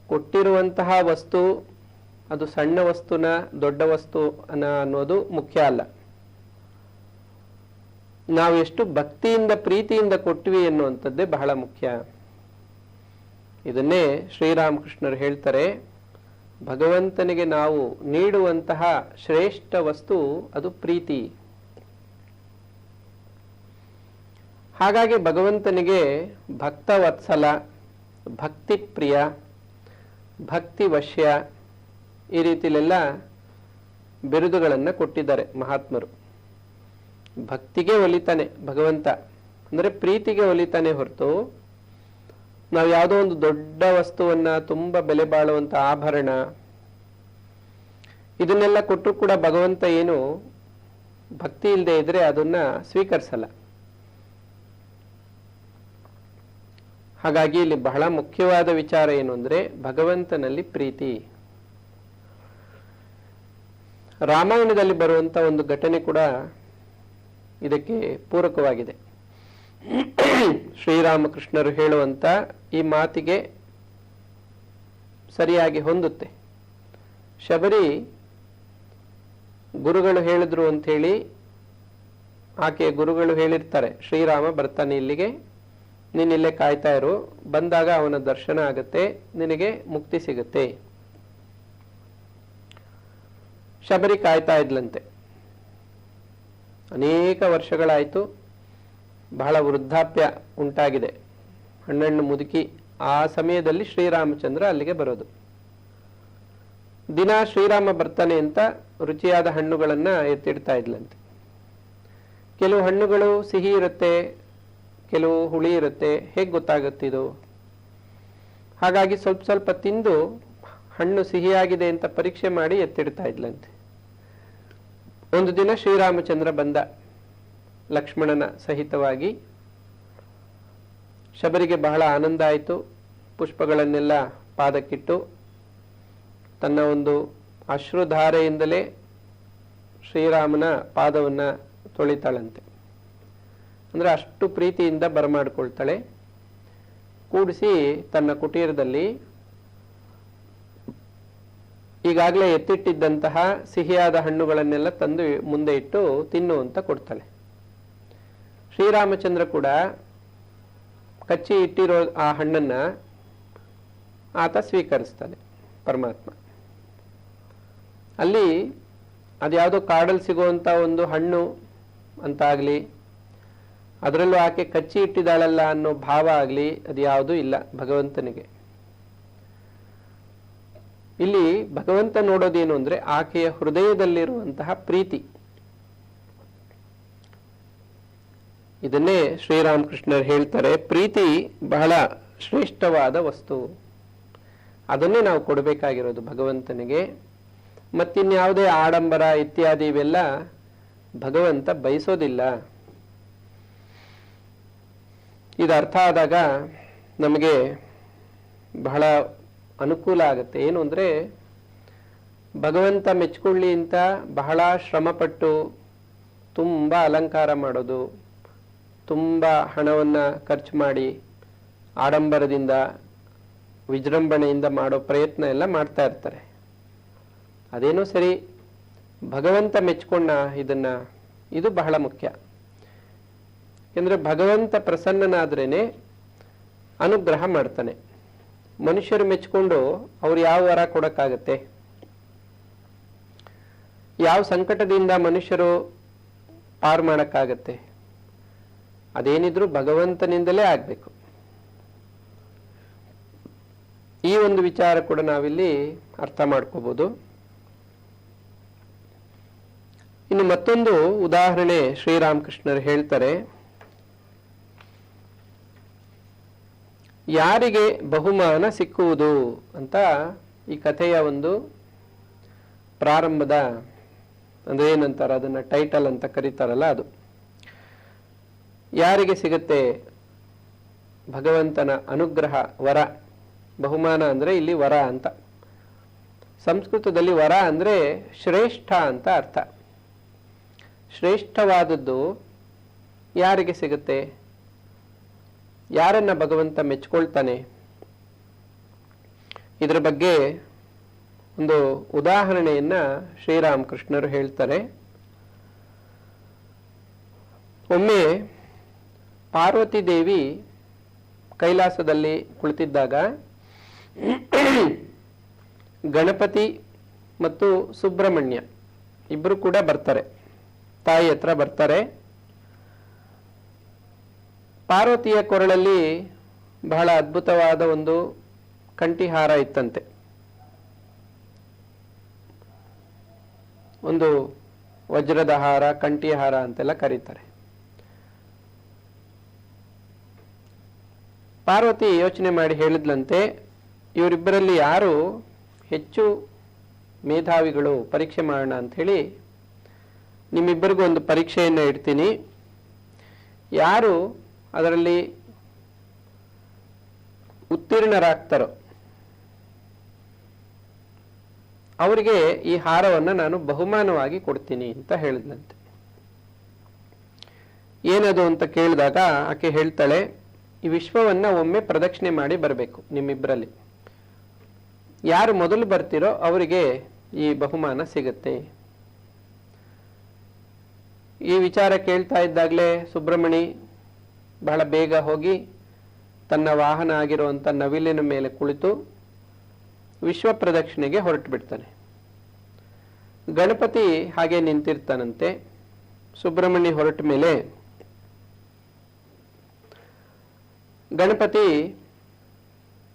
ಕೊಟ್ಟಿರುವಂತಹ ವಸ್ತು ಅದು ಸಣ್ಣ ವಸ್ತುನ ದೊಡ್ಡ ವಸ್ತು ಅನ್ನೋದು ಮುಖ್ಯ ಅಲ್ಲ. ನಾವು ಎಷ್ಟು ಭಕ್ತಿಯಿಂದ ಪ್ರೀತಿಯಿಂದ ಕೊಟ್ವಿ ಎನ್ನುವಂಥದ್ದೇ ಬಹಳ ಮುಖ್ಯ. ಇದನ್ನೇ ಶ್ರೀರಾಮಕೃಷ್ಣರು ಹೇಳ್ತಾರೆ, ಭಗವಂತನಿಗೆ ನಾವು ನೀಡುವಂತಹ ಶ್ರೇಷ್ಠ ವಸ್ತು ಅದು ಪ್ರೀತಿ. ಹಾಗಾಗಿ ಭಗವಂತನಿಗೆ ಭಕ್ತವತ್ಸಲ, ಭಕ್ತಿ ಪ್ರಿಯ, ಭಕ್ತಿ ವಶ್ಯ, ಈ ರೀತಿಲೆಲ್ಲ ಬಿರುದುಗಳನ್ನು ಕೊಟ್ಟಿದ್ದಾರೆ ಮಹಾತ್ಮರು. ಭಕ್ತಿಗೆ ಒಲಿತಾನೆ ಭಗವಂತ, ಅಂದ್ರೆ ಪ್ರೀತಿಗೆ ಒಲಿತಾನೆ ಹೊರತು ನಾವು ಯಾವುದೋ ಒಂದು ದೊಡ್ಡ ವಸ್ತುವನ್ನ, ತುಂಬಾ ಬೆಲೆ ಬಾಳುವಂತ ಆಭರಣ, ಇದನ್ನೆಲ್ಲ ಕೊಟ್ಟರು ಕೂಡ ಭಗವಂತ ಏನು ಭಕ್ತಿ ಇಲ್ಲದೆ ಇದ್ರೆ ಅದನ್ನ ಸ್ವೀಕರಿಸಲ್ಲ. ಹಾಗಾಗಿ ಇಲ್ಲಿ ಬಹಳ ಮುಖ್ಯವಾದ ವಿಚಾರ ಏನು ಅಂದ್ರೆ ಭಗವಂತನಲ್ಲಿ ಪ್ರೀತಿ. ರಾಮಾಯಣದಲ್ಲಿ ಬರುವಂತ ಒಂದು ಘಟನೆ ಕೂಡ ಇದಕ್ಕೆ ಪೂರಕವಾಗಿದೆ. ಶ್ರೀರಾಮಕೃಷ್ಣರು ಹೇಳುವಂತ ಈ ಮಾತಿಗೆ ಸರಿಯಾಗಿ ಹೊಂದುತ್ತೆ. ಶಬರಿ ಗುರುಗಳು ಹೇಳಿದ್ರು ಅಂತ ಹೇಳಿ ಆಕೆ ಗುರುಗಳು ಹೇಳಿರ್ತಾರೆ, ಶ್ರೀರಾಮ ಬರ್ತಾನೆ ಇಲ್ಲಿಗೆ, ನೀನ್ ಇಲ್ಲೇ ಕಾಯ್ತಾ ಇರು, ಬಂದಾಗ ಅವನ ದರ್ಶನ ಆಗತ್ತೆ, ನಿನಗೆ ಮುಕ್ತಿ ಸಿಗುತ್ತೆ. ಶಬರಿ ಕಾಯ್ತಾ ಇದ್ಲಂತೆ. ಅನೇಕ ವರ್ಷಗಳಾಯ್ತು, ಬಹಳ ವೃದ್ಧಾಪ್ಯ ಉಂಟಾಗಿದೆ, ಹಣ್ಣು ಮುದುಕಿ. ಆ ಸಮಯದಲ್ಲಿ ಶ್ರೀರಾಮಚಂದ್ರ ಅಲ್ಲಿಗೆ ಬರೋದು. ದಿನ ಶ್ರೀರಾಮ ಬರ್ತಾನೆ ಅಂತ ರುಚಿಯಾದ ಹಣ್ಣುಗಳನ್ನ ಎತ್ತಿಡ್ತಾ ಇದ್ಲಂತೆ. ಕೆಲವು ಹಣ್ಣುಗಳು ಸಿಹಿ ಇರುತ್ತೆ, ಕೆಲವು ಹುಳಿ ಇರುತ್ತೆ. ಹೇಗೆ ಗೊತ್ತಾಗುತ್ತಿದು? ಹಾಗಾಗಿ ಸ್ವಲ್ಪ ಸ್ವಲ್ಪ ತಿಂದು ಹಣ್ಣು ಸಿಹಿಯಾಗಿದೆ ಅಂತ ಪರೀಕ್ಷೆ ಮಾಡಿ ಎತ್ತಿಡ್ತಾ ಇದ್ಲಂತೆ. ಒಂದು ದಿನ ಶ್ರೀರಾಮಚಂದ್ರ ಬಂದ ಲಕ್ಷ್ಮಣನ ಸಹಿತವಾಗಿ. ಶಬರಿಗೆ ಬಹಳ ಆನಂದ ಆಯಿತು. ಪುಷ್ಪಗಳನ್ನೆಲ್ಲ ಪಾದಕ್ಕಿಟ್ಟು ತನ್ನ ಒಂದು ಅಶ್ರುಧಾರೆಯಿಂದಲೇ ಶ್ರೀರಾಮನ ಪಾದವನ್ನ ತೊಳಿತಾಳಂತೆ. ಅಂದ್ರೆ ಅಷ್ಟು ಪ್ರೀತಿಯಿಂದ ಬರಮಾಡ್ಕೊಳ್ತಾಳೆ. ಕೂಡಿಸಿ ತನ್ನ ಕುಟೀರದಲ್ಲಿ ಈಗಾಗಲೇ ಎತ್ತಿಟ್ಟಿದ್ದಂತಹ ಸಿಹಿಯಾದ ಹಣ್ಣುಗಳನ್ನೆಲ್ಲ ತಂದು ಮುಂದೆ ಇಟ್ಟು ತಿನ್ನು ಅಂತ ಕೊಡ್ತಾಳೆ. ಶ್ರೀರಾಮಚಂದ್ರ ಕೂಡ ಕಚ್ಚಿ ಇಟ್ಟಿರೋ ಆ ಹಣ್ಣನ್ನ ಆತ ಸ್ವೀಕರಿಸ್ತಾನೆ ಪರಮಾತ್ಮ. ಅಲ್ಲಿ ಅದ್ಯಾವುದೋ ಕಾಡಲ್ಲಿ ಸಿಗುವಂತ ಒಂದು ಹಣ್ಣು ಅಂತ ಆಗ್ಲಿ, ಅದರಲ್ಲೂ ಆಕೆ ಕಚ್ಚಿ ಇಟ್ಟಿದ್ದಾಳಲ್ಲ ಅನ್ನೋ ಭಾವ ಆಗ್ಲಿ, ಅದು ಯಾವುದೂ ಇಲ್ಲ ಭಗವಂತನಿಗೆ. ಇಲ್ಲಿ ಭಗವಂತ ನೋಡೋದೇನು ಅಂದ್ರೆ ಆಕೆಯ ಹೃದಯದಲ್ಲಿರುವಂತಹ ಪ್ರೀತಿ. ಇದನ್ನೇ ಶ್ರೀರಾಮಕೃಷ್ಣರು ಹೇಳ್ತಾರೆ, ಪ್ರೀತಿ ಬಹಳ ಶ್ರೇಷ್ಠವಾದ ವಸ್ತು, ಅದನ್ನೇ ನಾವು ಕೊಡಬೇಕಾಗಿರೋದು ಭಗವಂತನಿಗೆ. ಮತ್ತಿನ್ಯಾವುದೇ ಆಡಂಬರ ಇತ್ಯಾದಿ ಇವೆಲ್ಲ ಭಗವಂತ ಬಯಸೋದಿಲ್ಲ. ಇದು ಅರ್ಥ ಆದಾಗ ನಮಗೆ ಬಹಳ ಅನುಕೂಲ ಆಗುತ್ತೆ. ಏನು ಅಂದರೆ, ಭಗವಂತ ಮೆಚ್ಕೊಳ್ಳಿ ಅಂತ ಬಹಳ ಶ್ರಮಪಟ್ಟು ತುಂಬ ಅಲಂಕಾರ ಮಾಡೋದು, ತುಂಬ ಹಣವನ್ನು ಖರ್ಚು ಮಾಡಿ ಆಡಂಬರದಿಂದ ವಿಜೃಂಭಣೆಯಿಂದ ಮಾಡೋ ಪ್ರಯತ್ನ ಎಲ್ಲ ಮಾಡ್ತಾ ಇರ್ತಾರೆ. ಅದೇನೋ ಸರಿ, ಭಗವಂತ ಮೆಚ್ಕೊಂಡ ಇದು ಬಹಳ ಮುಖ್ಯ. ಯಾಕೆಂದರೆ ಭಗವಂತ ಪ್ರಸನ್ನನಾದ್ರೇನೆ ಅನುಗ್ರಹ ಮಾಡ್ತಾನೆ. ಮನುಷ್ಯರು ಮೆಚ್ಕೊಂಡು ಅವ್ರು ಯಾವ ವರ ಕೊಡೋಕ್ಕಾಗತ್ತೆ? ಯಾವ ಸಂಕಟದಿಂದ ಮನುಷ್ಯರು ಪಾರು ಮಾಡೋಕ್ಕಾಗತ್ತೆ? ಅದೇನಿದ್ರು ಭಗವಂತನಿಂದಲೇ ಆಗಬೇಕು. ಈ ಒಂದು ವಿಚಾರ ಕೂಡ ನಾವಿಲ್ಲಿ ಅರ್ಥ ಮಾಡ್ಕೋಬಹುದು. ಇನ್ನು ಮತ್ತೊಂದು ಉದಾಹರಣೆ ಶ್ರೀರಾಮಕೃಷ್ಣರು ಹೇಳ್ತಾರೆ. ಯಾರಿಗೆ ಬಹುಮಾನ ಸಿಕ್ಕುವುದು ಅಂತ ಈ ಕಥೆಯ ಒಂದು ಪ್ರಾರಂಭದ, ಅಂದ್ರೆ ಏನಂತಾರೆ ಅದನ್ನ, ಟೈಟಲ್ ಅಂತ ಕರೀತಾರಲ್ಲ ಅದು. ಯಾರಿಗೆ ಸಿಗುತ್ತೆ ಭಗವಂತನ ಅನುಗ್ರಹ, ವರ. ಬಹುಮಾನ ಅಂದ್ರೆ ಇಲ್ಲಿ ವರ ಅಂತ. ಸಂಸ್ಕೃತದಲ್ಲಿ ವರ ಅಂದ್ರೆ ಶ್ರೇಷ್ಠ ಅಂತ ಅರ್ಥ. ಶ್ರೇಷ್ಠವಾದದ್ದು ಯಾರಿಗೆ ಸಿಗುತ್ತೆ? ಯಾರನ್ನ ಭಗವಂತ ಮೆಚ್ಕೊಳ್ತಾನೆ? ಇದರ ಬಗ್ಗೆ ಒಂದು ಉದಾಹರಣೆಯನ್ನ ಶ್ರೀರಾಮಕೃಷ್ಣರು ಹೇಳ್ತಾರೆ. ಒಮ್ಮೆ ಪಾರ್ವತಿ ದೇವಿ ಕೈಲಾಸದಲ್ಲಿ ಕುಳಿತಿದ್ದಾಗ ಗಣಪತಿ ಮತ್ತು ಸುಬ್ರಹ್ಮಣ್ಯ ಇಬ್ಬರು ಕೂಡ ಬರ್ತಾರೆ, ತಾಯಿ ಹತ್ರ ಬರ್ತಾರೆ. ಪಾರ್ವತಿಯ ಕೊರಳಲ್ಲಿ ಬಹಳ ಅದ್ಭುತವಾದ ಒಂದು ಕಂಠಿಹಾರ ಇತ್ತಂತೆ. ಒಂದು ವಜ್ರದ ಹಾರ, ಕಂಠಿಹಾರ ಅಂತೆಲ್ಲ ಕರೀತಾರೆ. ಪಾರ್ವತಿ ಯೋಚನೆ ಮಾಡಿ ಹೇಳಿದ್ಲಂತೆ, ಇವರಿಬ್ಬರಲ್ಲಿ ಯಾರು ಹೆಚ್ಚು ಮೇಧಾವಿಗಳು, ಪರೀಕ್ಷೆ ಮಾಡೋಣ ಅಂತ ಹೇಳಿ ನಿಮ್ಮಿಬ್ಬರಿಗೂ ಒಂದು ಪರೀಕ್ಷೆಯನ್ನು ಇಡ್ತೀನಿ. ಯಾರು ಅದರಲ್ಲಿ ಉತ್ತೀರ್ಣರಾಗ್ತಾರೋ ಅವರಿಗೆ ಈ ಹಾರವನ್ನು ನಾನು ಬಹುಮಾನವಾಗಿ ಕೊಡ್ತೀನಿ ಅಂತ ಹೇಳಿದ್ಲಂತೆ. ಏನದು ಅಂತ ಕೇಳಿದಾಗ ಆಕೆ ಹೇಳ್ತಾಳೆ, ಈ ವಿಶ್ವವನ್ನ ಒಮ್ಮೆ ಪ್ರದಕ್ಷಿಣೆ ಮಾಡಿ ಬರಬೇಕು. ನಿಮ್ಮಿಬ್ಬರಲ್ಲಿ ಯಾರು ಮೊದಲು ಬರ್ತಿರೋ ಅವರಿಗೆ ಈ ಬಹುಮಾನ ಸಿಗುತ್ತೆ. ಈ ವಿಚಾರ ಕೇಳ್ತಾ ಇದ್ದಾಗಲೇ ಸುಬ್ರಹ್ಮಣಿ ಬಹಳ ಬೇಗ ಹೋಗಿ ತನ್ನ ವಾಹನ ಆಗಿರುವಂಥ ನವಿಲಿನ ಮೇಲೆ ಕುಳಿತು ವಿಶ್ವ ಪ್ರದಕ್ಷಿಣೆಗೆ ಹೊರಟು ಬಿಡ್ತಾನೆ. ಗಣಪತಿ ಹಾಗೆ ನಿಂತಿರ್ತಾನಂತೆ. ಸುಬ್ರಹ್ಮಣ್ಯ ಹೊರಟ ಮೇಲೆ ಗಣಪತಿ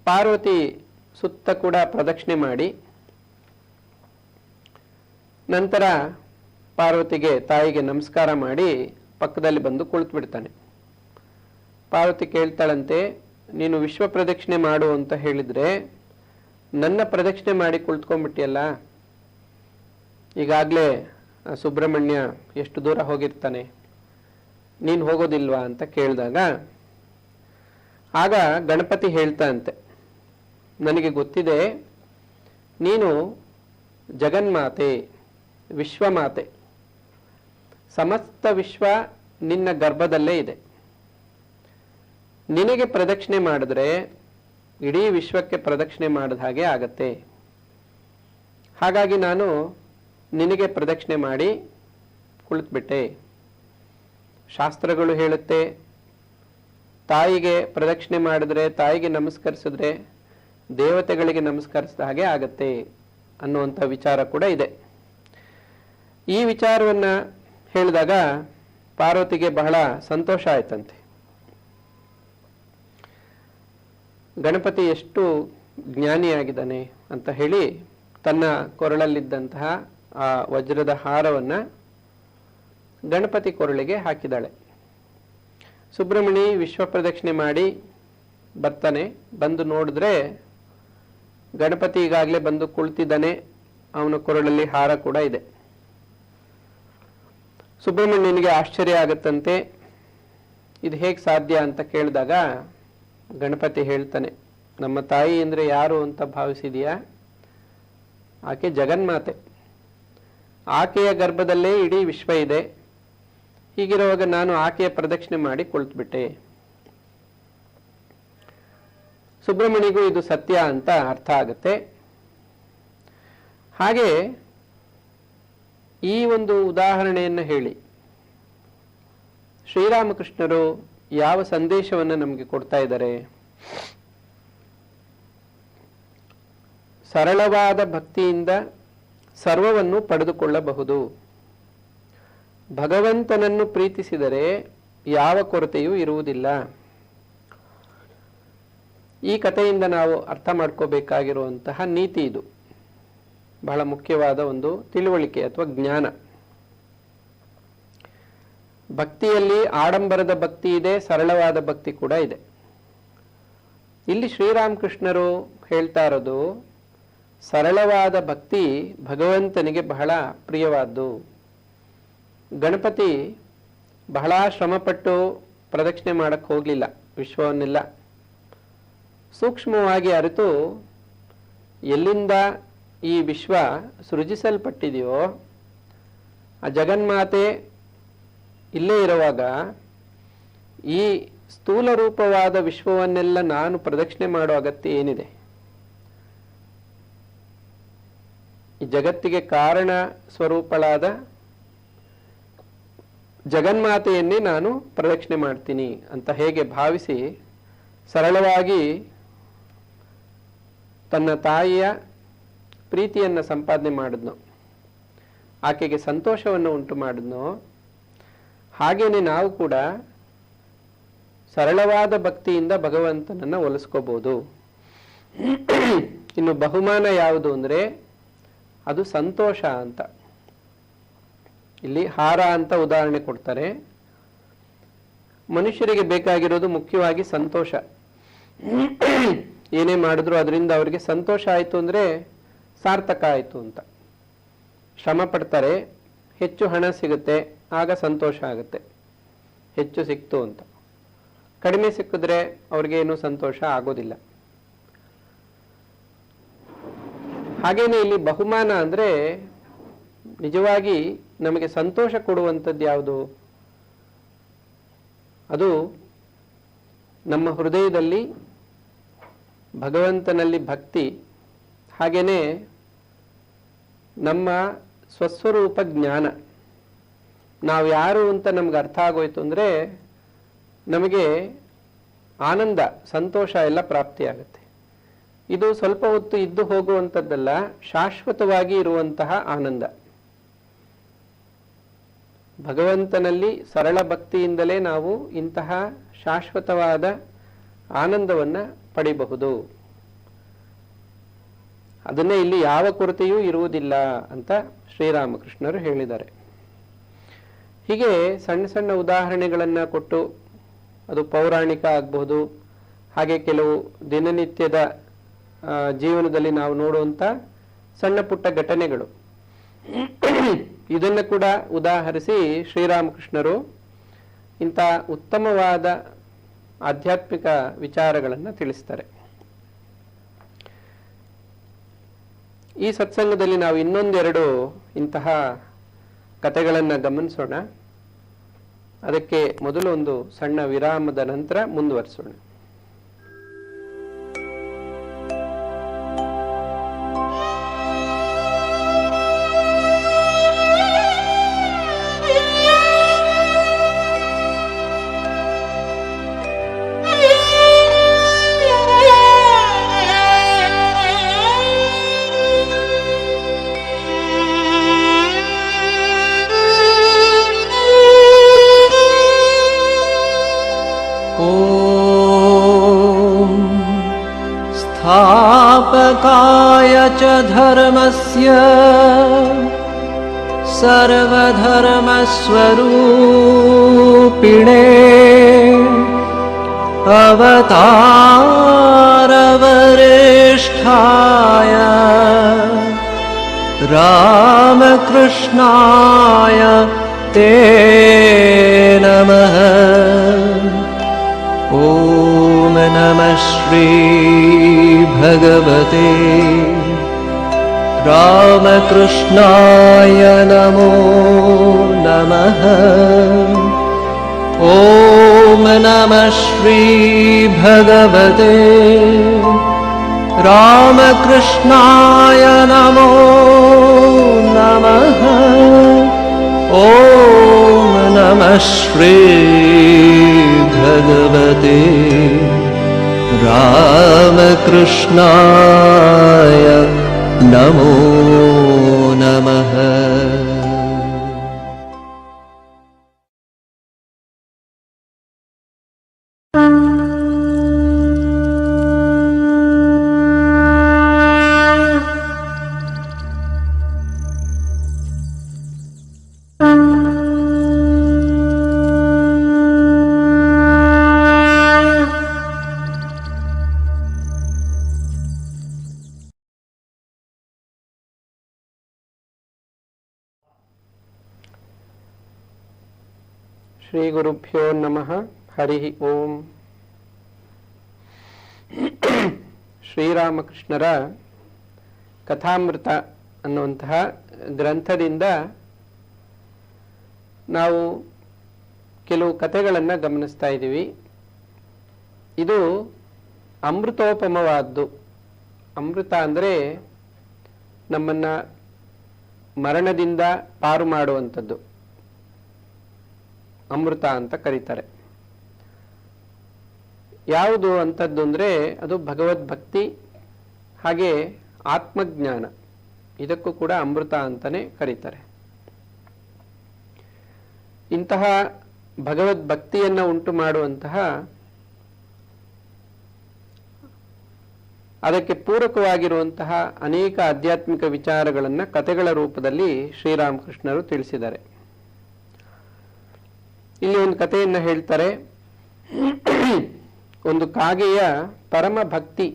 ಪಾರ್ವತಿ ಸುತ್ತ ಕೂಡ ಪ್ರದಕ್ಷಿಣೆ ಮಾಡಿ ನಂತರ ಪಾರ್ವತಿಗೆ, ತಾಯಿಗೆ ನಮಸ್ಕಾರ ಮಾಡಿ ಪಕ್ಕದಲ್ಲಿ ಬಂದು ಕುಳಿತು ಬಿಡ್ತಾನೆ. ಪಾರ್ವತಿ ಕೇಳ್ತಾಳಂತೆ, ನೀನು ವಿಶ್ವ ಪ್ರದಕ್ಷಿಣೆ ಮಾಡು ಅಂತ ಹೇಳಿದ್ರೆ ನನ್ನ ಪ್ರದಕ್ಷಿಣೆ ಮಾಡಿ ಕುಳಿತುಕೊಂಡ್ಬಿಟ್ಟಿಯಲ್ಲ, ಈಗಾಗಲೇ ಸುಬ್ರಹ್ಮಣ್ಯ ಎಷ್ಟು ದೂರ ಹೋಗಿರ್ತಾನೆ, ನೀನು ಹೋಗೋದಿಲ್ವಾ ಅಂತ ಕೇಳಿದಾಗ ಆಗ ಗಣಪತಿ ಹೇಳ್ತಾನಂತೆ, ನನಗೆ ಗೊತ್ತಿದೆ ನೀನು ಜಗನ್ಮಾತೆ, ವಿಶ್ವಮಾತೆ, ಸಮಸ್ತ ವಿಶ್ವ ನಿನ್ನ ಗರ್ಭದಲ್ಲೇ ಇದೆ. ನಿನಗೆ ಪ್ರದಕ್ಷಿಣೆ ಮಾಡಿದ್ರೆ ಇಡೀ ವಿಶ್ವಕ್ಕೆ ಪ್ರದಕ್ಷಿಣೆ ಮಾಡಿದ ಹಾಗೆ ಆಗತ್ತೆ. ಹಾಗಾಗಿ ನಾನು ನಿನಗೆ ಪ್ರದಕ್ಷಿಣೆ ಮಾಡಿ ಕುಳಿತುಬಿಟ್ಟೆ. ಶಾಸ್ತ್ರಗಳು ಹೇಳುತ್ತೆ, ತಾಯಿಗೆ ಪ್ರದಕ್ಷಿಣೆ ಮಾಡಿದ್ರೆ, ತಾಯಿಗೆ ನಮಸ್ಕರಿಸಿದ್ರೆ ದೇವತೆಗಳಿಗೆ ನಮಸ್ಕರಿಸಿದ ಹಾಗೆ ಆಗತ್ತೆ ಅನ್ನುವಂಥ ವಿಚಾರ ಕೂಡ ಇದೆ. ಈ ವಿಚಾರವನ್ನ ಹೇಳಿದಾಗ ಪಾರ್ವತಿಗೆ ಬಹಳ ಸಂತೋಷ ಆಯ್ತಂತೆ. ಗಣಪತಿ ಎಷ್ಟು ಜ್ಞಾನಿಯಾಗಿದ್ದಾನೆ ಅಂತ ಹೇಳಿ ತನ್ನ ಕೊರಳಲ್ಲಿದ್ದಂತಹ ಆ ವಜ್ರದ ಹಾರವನ್ನ ಗಣಪತಿ ಕೊರಳಿಗೆ ಹಾಕಿದಾಳೆ. ಸುಬ್ರಹ್ಮಣಿ ವಿಶ್ವ ಪ್ರದಕ್ಷಿಣೆ ಮಾಡಿ ಬರ್ತಾನೆ. ಬಂದು ನೋಡಿದ್ರೆ ಗಣಪತಿ ಈಗಾಗಲೇ ಬಂದು ಕುಳಿತಿದ್ದಾನೆ, ಅವನ ಕೊರಳಲ್ಲಿ ಹಾರ ಕೂಡ ಇದೆ. ಸುಬ್ರಹ್ಮಣ್ಯನಿಗೆ ಆಶ್ಚರ್ಯ ಆಗತ್ತಂತೆ, ಇದು ಹೇಗೆ ಸಾಧ್ಯ ಅಂತ ಕೇಳಿದಾಗ ಗಣಪತಿ ಹೇಳ್ತಾನೆ, ನಮ್ಮ ತಾಯಿ ಅಂದರೆ ಯಾರು ಅಂತ ಭಾವಿಸಿದೆಯಾ? ಆಕೆ ಜಗನ್ಮಾತೆ, ಆಕೆಯ ಗರ್ಭದಲ್ಲೇ ಇಡೀ ವಿಶ್ವ ಇದೆ. ಹೀಗಿರುವಾಗ ನಾನು ಆಕೆಯ ಪ್ರದಕ್ಷಿಣೆ ಮಾಡಿ ಕುಳಿತುಬಿಟ್ಟೆ. ಸುಬ್ರಹ್ಮಣ್ಯನಿಗೂ ಇದು ಸತ್ಯ ಅಂತ ಅರ್ಥ ಆಗುತ್ತೆ. ಹಾಗೆ ಈ ಒಂದು ಉದಾಹರಣೆಯನ್ನು ಹೇಳಿ ಶ್ರೀರಾಮಕೃಷ್ಣರು ಯಾವ ಸಂದೇಶವನ್ನು ನಮಗೆ ಕೊಡ್ತಾ ಇದ್ದಾರೆ? ಸರಳವಾದ ಭಕ್ತಿಯಿಂದ ಸರ್ವವನ್ನು ಪಡೆದುಕೊಳ್ಳಬಹುದು. ಭಗವಂತನನ್ನು ಪ್ರೀತಿಸಿದರೆ ಯಾವ ಕೊರತೆಯೂ ಇರುವುದಿಲ್ಲ. ಈ ಕಥೆಯಿಂದ ನಾವು ಅರ್ಥ ಮಾಡ್ಕೋಬೇಕಾಗಿರುವಂತಹ ನೀತಿ ಇದು. ಬಹಳ ಮುಖ್ಯವಾದ ಒಂದು ತಿಳುವಳಿಕೆ ಅಥವಾ ಜ್ಞಾನ. ಭಕ್ತಿಯಲ್ಲಿ ಆಡಂಬರದ ಭಕ್ತಿ ಇದೆ, ಸರಳವಾದ ಭಕ್ತಿ ಕೂಡ ಇದೆ. ಇಲ್ಲಿ ಶ್ರೀರಾಮಕೃಷ್ಣರು ಹೇಳ್ತಾ ಇರೋದು ಸರಳವಾದ ಭಕ್ತಿ ಭಗವಂತನಿಗೆ ಬಹಳ ಪ್ರಿಯವಾದ್ದು. ಗಣಪತಿ ಬಹಳ ಶ್ರಮಪಟ್ಟು ಪ್ರದಕ್ಷಿಣೆ ಮಾಡಕ್ಕೆ ಹೋಗಲಿಲ್ಲ, ವಿಶ್ವವನ್ನೆಲ್ಲ ಸೂಕ್ಷ್ಮವಾಗಿ ಅರಿತು ಎಲ್ಲಿಂದ ಈ ವಿಶ್ವ ಸೃಜಿಸಲ್ಪಟ್ಟಿದೆಯೋ ಆ ಜಗನ್ಮಾತೆ ಇಲ್ಲೇ ಇರುವಾಗ ಈ ಸ್ಥೂಲ ರೂಪವಾದ ವಿಶ್ವವನ್ನೆಲ್ಲ ನಾನು ಪ್ರದಕ್ಷಿಣೆ ಮಾಡೋ ಅಗತ್ಯ ಏನಿದೆ? ಈ ಜಗತ್ತಿಗೆ ಕಾರಣ ಸ್ವರೂಪಳಾದ ಜಗನ್ಮಾತೆಯನ್ನೇ ನಾನು ಪ್ರದಕ್ಷಿಣೆ ಮಾಡ್ತೀನಿ ಅಂತ ಹೇಗೆ ಭಾವಿಸಿ ಸರಳವಾಗಿ ತನ್ನ ತಾಯಿಯ ಪ್ರೀತಿಯನ್ನು ಸಂಪಾದನೆ ಮಾಡಿದ್ನೋ, ಆಕೆಗೆ ಸಂತೋಷವನ್ನು ಉಂಟು ಮಾಡಿದ್ನೋ, ಹಾಗೇನೆ ನಾವು ಕೂಡ ಸರಳವಾದ ಭಕ್ತಿಯಿಂದ ಭಗವಂತನನ್ನು ಒಲಿಸ್ಕೋಬಹುದು. ಇನ್ನು ಬಹುಮಾನ ಯಾವುದು ಅಂದರೆ ಅದು ಸಂತೋಷ ಅಂತ. ಇಲ್ಲಿ ಹಾರ ಅಂತ ಉದಾಹರಣೆ ಕೊಡ್ತಾರೆ. ಮನುಷ್ಯರಿಗೆ ಬೇಕಾಗಿರೋದು ಮುಖ್ಯವಾಗಿ ಸಂತೋಷ. ಏನೇ ಮಾಡಿದ್ರು ಅದರಿಂದ ಅವರಿಗೆ ಸಂತೋಷ ಆಯಿತು ಅಂದರೆ ಸಾರ್ಥಕ ಆಯಿತು ಅಂತ. ಶ್ರಮ ಪಡ್ತಾರೆ, ಹೆಚ್ಚು ಹಣ ಸಿಗುತ್ತೆ, ಆಗ ಸಂತೋಷ ಆಗುತ್ತೆ, ಹೆಚ್ಚು ಸಿಕ್ತು ಅಂತ. ಕಡಿಮೆ ಸಿಕ್ಕಿದ್ರೆ ಅವ್ರಿಗೇನು ಸಂತೋಷ ಆಗೋದಿಲ್ಲ. ಹಾಗೇನೆ ಇಲ್ಲಿ ಬಹುಮಾನ ಅಂದರೆ ನಿಜವಾಗಿ ನಮಗೆ ಸಂತೋಷ ಕೊಡುವಂಥದ್ದು ಯಾವುದು? ಅದು ನಮ್ಮ ಹೃದಯದಲ್ಲಿ ಭಗವಂತನಲ್ಲಿ ಭಕ್ತಿ, ಹಾಗೇನೆ ನಮ್ಮ ಸ್ವಸ್ವರೂಪ ಜ್ಞಾನ. ನಾವು ಯಾರು ಅಂತ ನಮ್ಗೆ ಅರ್ಥ ಆಗೋಯ್ತು ಅಂದರೆ ನಮಗೆ ಆನಂದ, ಸಂತೋಷ ಎಲ್ಲ ಪ್ರಾಪ್ತಿಯಾಗುತ್ತೆ. ಇದು ಸ್ವಲ್ಪ ಹೊತ್ತು ಇದ್ದು ಹೋಗುವಂಥದ್ದಲ್ಲ, ಶಾಶ್ವತವಾಗಿ ಇರುವಂತಹ ಆನಂದ. ಭಗವಂತನಲ್ಲಿ ಸರಳ ಭಕ್ತಿಯಿಂದಲೇ ನಾವು ಇಂತಹ ಶಾಶ್ವತವಾದ ಆನಂದವನ್ನು ಪಡಿಬಹುದು. ಅದನ್ನೇ ಇಲ್ಲಿ ಯಾವ ಕೊರತೆಯೂ ಇರುವುದಿಲ್ಲ ಅಂತ ಶ್ರೀರಾಮಕೃಷ್ಣರು ಹೇಳಿದ್ದಾರೆ. ಹೀಗೆ ಸಣ್ಣ ಸಣ್ಣ ಉದಾಹರಣೆಗಳನ್ನು ಕೊಟ್ಟು, ಅದು ಪೌರಾಣಿಕ ಆಗಬಹುದು, ಹಾಗೆ ಕೆಲವು ದಿನನಿತ್ಯದ ಜೀವನದಲ್ಲಿ ನಾವು ನೋಡುವಂಥ ಸಣ್ಣ ಪುಟ್ಟ ಘಟನೆಗಳು, ಇದನ್ನು ಕೂಡ ಉದಾಹರಿಸಿ ಶ್ರೀರಾಮಕೃಷ್ಣರು ಇಂಥ ಉತ್ತಮವಾದ ಆಧ್ಯಾತ್ಮಿಕ ವಿಚಾರಗಳನ್ನು ತಿಳಿಸ್ತಾರೆ. ಈ ಸತ್ಸಂಗದಲ್ಲಿ ನಾವು ಇನ್ನೊಂದೆರಡು ಇಂತಹ ಕಥೆಗಳನ್ನು ಗಮನಿಸೋಣ. ಅದಕ್ಕೆ ಮೊದಲು ಒಂದು ಸಣ್ಣ ವಿರಾಮದ ನಂತರ ಮುಂದುವರಿಸೋಣ. स्थापकाय च धर्मस्य सर्वधर्मस्वरूपिणे अवतारवरिष्ठाय रामकृष्णाय ते नमः। ॐ नमः श्री भगवते रामकृष्णाय नमो नमः। ॐ नमः श्री भगवते रामकृष्णाय नमो नमः। ॐ नमः श्री भगवते रामकृष्णाय नमो नमः। ಶ್ರೀ ಗುರುಭ್ಯೋ ನಮಃ. ಹರಿ ಓಂ. ಶ್ರೀರಾಮಕೃಷ್ಣರ ಕಥಾಮೃತ ಅನ್ನುವಂತಹ ಗ್ರಂಥದಿಂದ ನಾವು ಕೆಲವು ಕಥೆಗಳನ್ನು ಗಮನಿಸ್ತಾ ಇದ್ದೀವಿ. ಇದು ಅಮೃತೋಪಮವಾದ್ದು. ಅಮೃತ ಅಂದರೆ ನಮ್ಮನ್ನು ಮರಣದಿಂದ ಪಾರು ಮಾಡುವಂಥದ್ದು, ಅಮೃತ ಅಂತ ಕರೀತಾರೆ. ಯಾವುದು ಅಂಥದ್ದು ಅಂದರೆ ಅದು ಭಗವದ್ಭಕ್ತಿ ಹಾಗೆ ಆತ್ಮಜ್ಞಾನ, ಇದಕ್ಕೂ ಕೂಡ ಅಮೃತ ಅಂತಲೇ ಕರೀತಾರೆ. ಇಂತಹ ಭಗವದ್ಭಕ್ತಿಯನ್ನು ಉಂಟು ಮಾಡುವಂತಹ, ಅದಕ್ಕೆ ಪೂರಕವಾಗಿರುವಂತಹ ಅನೇಕ ಆಧ್ಯಾತ್ಮಿಕ ವಿಚಾರಗಳನ್ನು ಕಥೆಗಳ ರೂಪದಲ್ಲಿ ಶ್ರೀರಾಮಕೃಷ್ಣರು ತಿಳಿಸಿದ್ದಾರೆ. ಇಲ್ಲಿ ಒಂದು ಕಥೆಯನ್ನು ಹೇಳ್ತಾರೆ. ಒಂದು ಕಾಗೆಯ ಪರಮ ಭಕ್ತಿ.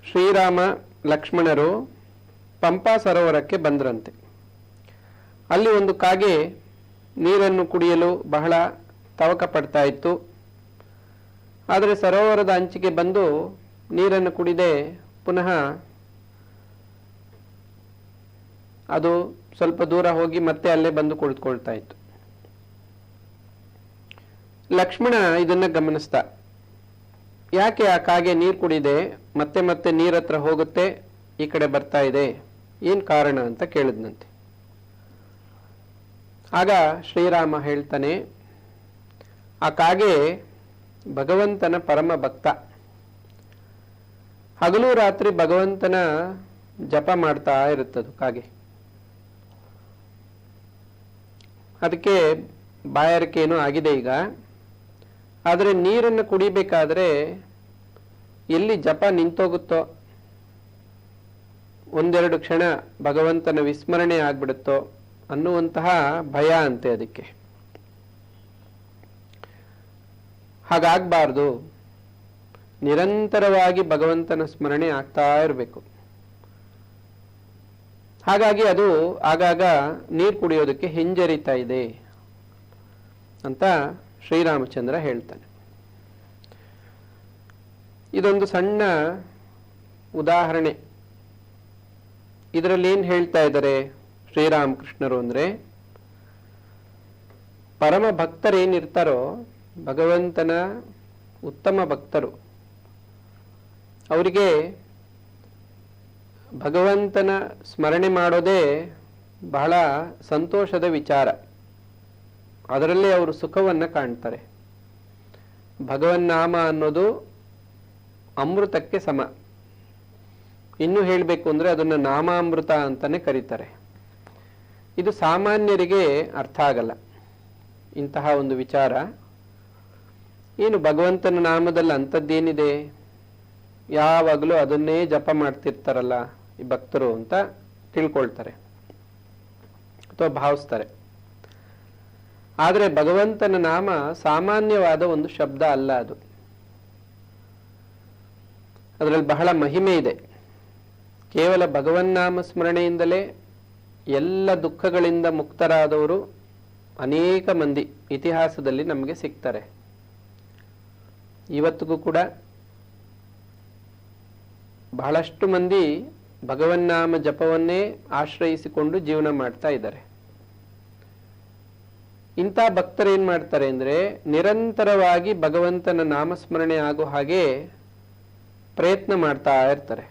ಶ್ರೀರಾಮ ಲಕ್ಷ್ಮಣರು ಪಂಪಾ ಸರೋವರಕ್ಕೆ ಬಂದ್ರಂತೆ. ಅಲ್ಲಿ ಒಂದು ಕಾಗೆ ನೀರನ್ನು ಕುಡಿಯಲು ಬಹಳ ತವಕ ಪಡ್ತಾ ಇತ್ತು. ಆದರೆ ಸರೋವರದ ಅಂಚಿಗೆ ಬಂದು ನೀರನ್ನು ಕುಡಿದೆ ಪುನಃ ಅದು ಸ್ವಲ್ಪ ದೂರ ಹೋಗಿ ಮತ್ತೆ ಅಲ್ಲೇ ಬಂದು ಕುಳಿತುಕೊಳ್ತಾ ಇತ್ತು. ಲಕ್ಷ್ಮಣ ಇದನ್ನ ಗಮನಿಸ್ತಾ, ಯಾಕೆ ಆ ಕಾಗೆ ನೀರು ಕುಡಿದೆ ಮತ್ತೆ ಮತ್ತೆ ನೀರತ್ರ ಹೋಗುತ್ತೆ, ಈ ಕಡೆ ಬರ್ತಾ ಇದೆ, ಏನ್ ಕಾರಣ ಅಂತ ಕೇಳಿದ್ನಂತೆ. ಆಗ ಶ್ರೀರಾಮ ಹೇಳ್ತಾನೆ, ಆ ಕಾಗೆ ಭಗವಂತನ ಪರಮ ಭಕ್ತ. ಹಗಲು ರಾತ್ರಿ ಭಗವಂತನ ಜಪ ಮಾಡ್ತಾ ಇರುತ್ತದು ಕಾಗೆ. ಅದಕ್ಕೆ ಬಾಯಾರಿಕೆ ಏನೋ ಆಗಿದೆ ಈಗ. ಆದರೆ ನೀರನ್ನು ಕುಡಿಬೇಕಾದ್ರೆ ಎಲ್ಲಿ ಜಪ ನಿಂತೋಗುತ್ತೋ, ಒಂದೆರಡು ಕ್ಷಣ ಭಗವಂತನ ವಿಸ್ಮರಣೆ ಆಗ್ಬಿಡುತ್ತೋ ಅನ್ನುವಂತಹ ಭಯ ಅಂತೆ ಅದಕ್ಕೆ. ಹಾಗಾಗಬಾರ್ದು, ನಿರಂತರವಾಗಿ ಭಗವಂತನ ಸ್ಮರಣೆ ಆಗ್ತಾ ಇರಬೇಕು. ಹಾಗಾಗಿ ಅದು ಆಗಾಗ ನೀರು ಕುಡಿಯೋದಕ್ಕೆ ಹಿಂಜರಿತಾ ಇದೆ ಅಂತ ಶ್ರೀರಾಮಚಂದ್ರ ಹೇಳ್ತಾನೆ. ಇದೊಂದು ಸಣ್ಣ ಉದಾಹರಣೆ. ಇದರಲ್ಲಿ ಏನ್ ಹೇಳ್ತಾ ಇದ್ದಾರೆ ಶ್ರೀರಾಮಕೃಷ್ಣರು ಅಂದ್ರೆ, ಪರಮ ಭಕ್ತರೇನಿರ್ತಾರೋ, ಭಗವಂತನ ಉತ್ತಮ ಭಕ್ತರು, ಅವರಿಗೆ ಭಗವಂತನ ಸ್ಮರಣೆ ಮಾಡೋದೇ ಬಹಳ ಸಂತೋಷದ ವಿಚಾರ. ಅದರಲ್ಲೇ ಅವರು ಸುಖವನ್ನು ಕಾಣ್ತಾರೆ. ಭಗವನ್ನಾಮ ಅನ್ನೋದು ಅಮೃತಕ್ಕೆ ಸಮ. ಇನ್ನು ಹೇಳಬೇಕು ಅಂದರೆ ಅದನ್ನು ನಾಮಾಮೃತ ಅಂತಾನೆ ಕರೀತಾರೆ. ಇದು ಸಾಮಾನ್ಯರಿಗೆ ಅರ್ಥ ಆಗಲ್ಲ ಇಂತಹ ಒಂದು ವಿಚಾರ. ಏನು ಭಗವಂತನ ನಾಮದಲ್ಲಿ ಅಂಥದ್ದೇನಿದೆ, ಯಾವಾಗಲೂ ಅದನ್ನೇ ಜಪ ಮಾಡ್ತಿರ್ತಾರಲ್ಲ ಈ ಭಕ್ತರು ಅಂತ ತಿಳ್ಕೊಳ್ತಾರೆ ಅಥವಾ ಭಾವಿಸ್ತಾರೆ. ಆದರೆ ಭಗವಂತನ ನಾಮ ಸಾಮಾನ್ಯವಾದ ಒಂದು ಶಬ್ದ ಅಲ್ಲ. ಅದರಲ್ಲಿ ಬಹಳ ಮಹಿಮೆ ಇದೆ. ಕೇವಲ ಭಗವನ್ನಾಮ ಸ್ಮರಣೆಯಿಂದಲೇ ಎಲ್ಲ ದುಃಖಗಳಿಂದ ಮುಕ್ತರಾದವರು ಅನೇಕ ಮಂದಿ ಇತಿಹಾಸದಲ್ಲಿ ನಮಗೆ ಸಿಗ್ತಾರೆ. ಇವತ್ತಿಗೂ ಕೂಡ ಬಹಳಷ್ಟು ಮಂದಿ ಭಗವನ್ನಾಮ ಜಪವನ್ನೇ ಆಶ್ರಯಿಸಿಕೊಂಡು ಜೀವನ ಮಾಡ್ತಾ ಇದ್ದಾರೆ. ಇಂಥ ಭಕ್ತರು ಏನ್ ಮಾಡ್ತಾರೆ ಅಂದ್ರೆ, ನಿರಂತರವಾಗಿ ಭಗವಂತನ ನಾಮಸ್ಮರಣೆ ಆಗೋ ಹಾಗೆ ಪ್ರಯತ್ನ ಮಾಡ್ತಾ ಇರ್ತಾರೆ.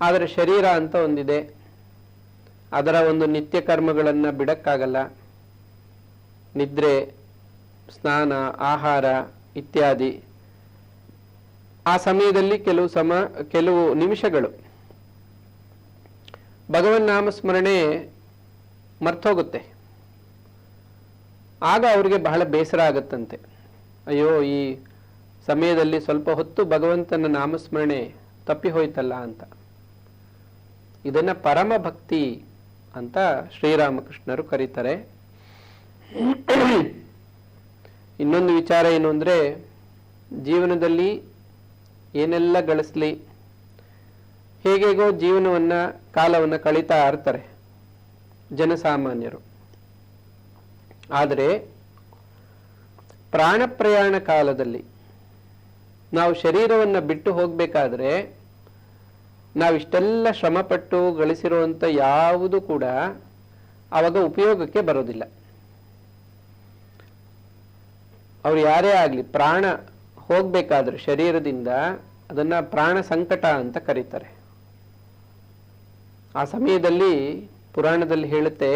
ಆದರೆ ಶರೀರ ಅಂತ ಒಂದಿದೆ, ಅದರ ಒಂದು ನಿತ್ಯ ಕರ್ಮಗಳನ್ನ ಬಿಡಕ್ಕಾಗಲ್ಲ. ನಿದ್ರೆ, ಸ್ನಾನ, ಆಹಾರ ಇತ್ಯಾದಿ. ಆ ಸಮಯದಲ್ಲಿ ಕೆಲವು ನಿಮಿಷಗಳು ಭಗವನ್ ನಾಮಸ್ಮರಣೆ ಮರ್ತೋಗುತ್ತೆ. ಆಗ ಅವರಿಗೆ ಬಹಳ ಬೇಸರ ಆಗುತ್ತಂತೆ. ಅಯ್ಯೋ, ಈ ಸಮಯದಲ್ಲಿ ಸ್ವಲ್ಪ ಹೊತ್ತು ಭಗವಂತನ ನಾಮಸ್ಮರಣೆ ತಪ್ಪಿ ಹೋಯ್ತಲ್ಲ ಅಂತ. ಇದನ್ನ ಪರಮ ಭಕ್ತಿ ಅಂತ ಶ್ರೀರಾಮಕೃಷ್ಣರು ಕರೀತಾರೆ. ಇನ್ನೊಂದು ವಿಚಾರ ಏನು ಅಂದ್ರೆ, ಜೀವನದಲ್ಲಿ ಏನೆಲ್ಲ ಗಳಿಸ್ಲಿ, ಹೇಗೇಗೋ ಕಾಲವನ್ನ ಕಳೀತಾ ಇರ್ತಾರೆ ಜನಸಾಮಾನ್ಯರು. ಆದರೆ ಪ್ರಾಣ ಪ್ರಯಾಣ ಕಾಲದಲ್ಲಿ ನಾವು ಶರೀರವನ್ನ ಬಿಟ್ಟು ಹೋಗ್ಬೇಕಾದ್ರೆ ನಾವಿಷ್ಟೆಲ್ಲ ಶ್ರಮಪಟ್ಟು ಗಳಿಸಿರುವಂತ ಯಾವುದು ಕೂಡ ಆವಾಗ ಉಪಯೋಗಕ್ಕೆ ಬರೋದಿಲ್ಲ. ಅವ್ರು ಯಾರೇ ಆಗ್ಲಿ, ಪ್ರಾಣ ಹೋಗ್ಬೇಕಾದ್ರೆ ಶರೀರದಿಂದ ಅದನ್ನ ಪ್ರಾಣ ಸಂಕಟ ಅಂತ ಕರೀತಾರೆ. ಆ ಸಮಯದಲ್ಲಿ ಪುರಾಣದಲ್ಲಿ ಹೇಳುತ್ತೆ,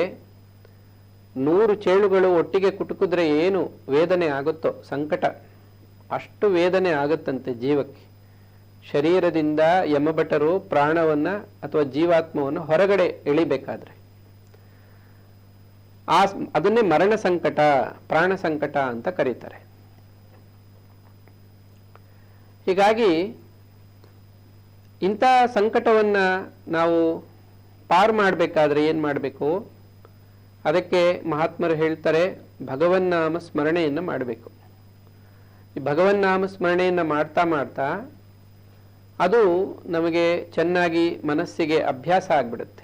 100 ಚೇಳುಗಳು ಒಟ್ಟಿಗೆ ಕುಟುಕಿದ್ರೆ ಏನು ವೇದನೆ ಆಗುತ್ತೋ, ಸಂಕಟ ಅಷ್ಟು ವೇದನೆ ಆಗುತ್ತಂತೆ ಜೀವಕ್ಕೆ. ಶರೀರದಿಂದ ಯಮಭಟರು ಪ್ರಾಣವನ್ನ ಅಥವಾ ಜೀವಾತ್ಮವನ್ನು ಹೊರಗಡೆ ಎಳಿಬೇಕಾದ್ರೆ ಅದನ್ನೇ ಮರಣ ಸಂಕಟ, ಪ್ರಾಣ ಸಂಕಟ ಅಂತ ಕರೀತಾರೆ. ಹೀಗಾಗಿ ಇಂಥ ಸಂಕಟವನ್ನ ನಾವು ಪಾರು ಮಾಡಬೇಕಾದ್ರೆ ಏನ್ ಮಾಡಬೇಕು? ಅದಕ್ಕೆ ಮಹಾತ್ಮರು ಹೇಳ್ತಾರೆ, ಭಗವನ್ನಾಮ ಸ್ಮರಣೆಯನ್ನು ಮಾಡಬೇಕು. ಈ ಭಗವನ್ನಾಮ ಸ್ಮರಣೆಯನ್ನು ಮಾಡ್ತಾ ಮಾಡ್ತಾ ಅದು ನಮಗೆ ಚೆನ್ನಾಗಿ ಮನಸ್ಸಿಗೆ ಅಭ್ಯಾಸ ಆಗ್ಬಿಡುತ್ತೆ.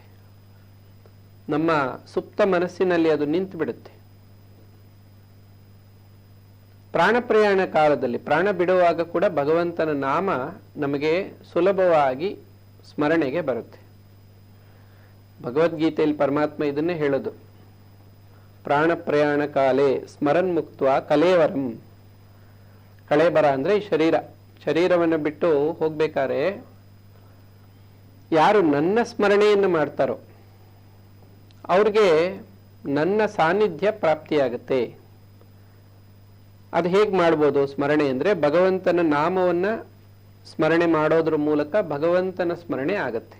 ನಮ್ಮ ಸುಪ್ತ ಮನಸ್ಸಿನಲ್ಲಿ ಅದು ನಿಂತು ಬಿಡುತ್ತೆ. ಪ್ರಾಣ ಪ್ರಯಾಣ ಕಾಲದಲ್ಲಿ, ಪ್ರಾಣ ಬಿಡುವಾಗ ಕೂಡ ಭಗವಂತನ ನಾಮ ನಮಗೆ ಸುಲಭವಾಗಿ ಸ್ಮರಣೆಗೆ ಬರುತ್ತೆ. ಭಗವದ್ಗೀತೆಯಲ್ಲಿ ಪರಮಾತ್ಮ ಇದನ್ನೇ ಹೇಳೋದು, ಪ್ರಾಣ ಪ್ರಯಾಣ ಕಾಲೇ ಸ್ಮರನ್ ಮುಕ್ತ ಕಲೇವರಂ. ಕಳೇಬರ ಅಂದ್ರೆ ಈ ಶರೀರವನ್ನು ಬಿಟ್ಟು ಹೋಗ್ಬೇಕಾದ್ರೆ ಯಾರು ನನ್ನ ಸ್ಮರಣೆಯನ್ನು ಮಾಡ್ತಾರೋ ಅವ್ರಿಗೆ ನನ್ನ ಸಾನ್ನಿಧ್ಯ ಪ್ರಾಪ್ತಿಯಾಗುತ್ತೆ. ಅದು ಹೇಗೆ ಮಾಡ್ಬೋದು ಸ್ಮರಣೆ ಅಂದ್ರೆ, ಭಗವಂತನ ನಾಮವನ್ನ ಸ್ಮರಣೆ ಮಾಡೋದ್ರ ಮೂಲಕ ಭಗವಂತನ ಸ್ಮರಣೆ ಆಗತ್ತೆ.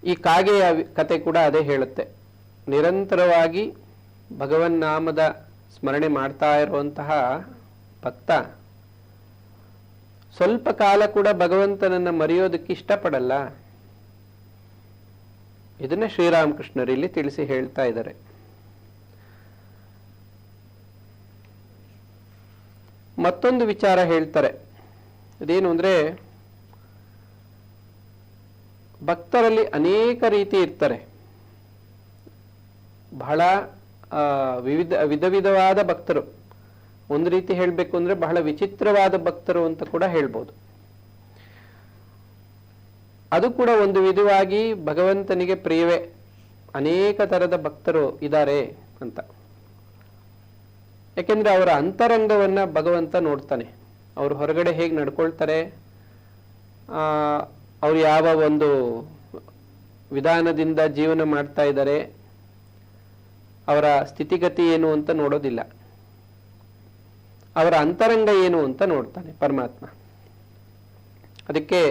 ಈ ಕಾಗೆಯ ಕತೆ ಕೂಡ ಅದೇ ಹೇಳುತ್ತೆ. ನಿರಂತರವಾಗಿ ಭಗವನ್ ನಾಮದ ಸ್ಮರಣೆ ಮಾಡ್ತಾ ಇರುವಂತಹ ಭಕ್ತ ಸ್ವಲ್ಪ ಕಾಲ ಕೂಡ ಭಗವಂತನನ್ನ ಮರೆಯೋದಕ್ಕೆ ಇಷ್ಟಪಡಲ್ಲ. ಇದನ್ನ ಶ್ರೀರಾಮಕೃಷ್ಣರು ಇಲ್ಲಿ ತಿಳಿಸಿ ಹೇಳ್ತಾ ಇದ್ದಾರೆ. ಮತ್ತೊಂದು ವಿಚಾರ ಹೇಳ್ತಾರೆ. ಅದೇನು ಅಂದ್ರೆ, ಭಕ್ತರಲ್ಲಿ ಅನೇಕ ರೀತಿ ಇರ್ತಾರೆ. ಬಹಳ ವಿಧ ವಿಧವಾದ ಭಕ್ತರು. ಒಂದು ರೀತಿ ಹೇಳಬೇಕು ಅಂದ್ರೆ ಬಹಳ ವಿಚಿತ್ರವಾದ ಭಕ್ತರು ಅಂತ ಕೂಡ ಹೇಳ್ಬೋದು. ಅದು ಕೂಡ ಒಂದು ವಿಧವಾಗಿ ಭಗವಂತನಿಗೆ ಪ್ರಿಯವೇ. ಅನೇಕ ತರದ ಭಕ್ತರು ಇದ್ದಾರೆ ಅಂತ. ಯಾಕೆಂದ್ರೆ ಅವರ ಅಂತರಂಗವನ್ನ ಭಗವಂತ ನೋಡ್ತಾನೆ. ಅವರು ಹೊರಗಡೆ ಹೇಗೆ ನಡ್ಕೊಳ್ತಾರೆ, ಅವ್ರು ಯಾವ ಒಂದು ವಿಧಾನದಿಂದ ಜೀವನ ಮಾಡ್ತಾ ಇದ್ದಾರೆ, ಅವರ ಸ್ಥಿತಿಗತಿ ಏನು ಅಂತ ನೋಡೋದಿಲ್ಲ. ಅವರ ಅಂತರಂಗ ಏನು ಅಂತ ನೋಡ್ತಾನೆ ಪರಮಾತ್ಮ. ಅದಕ್ಕೆ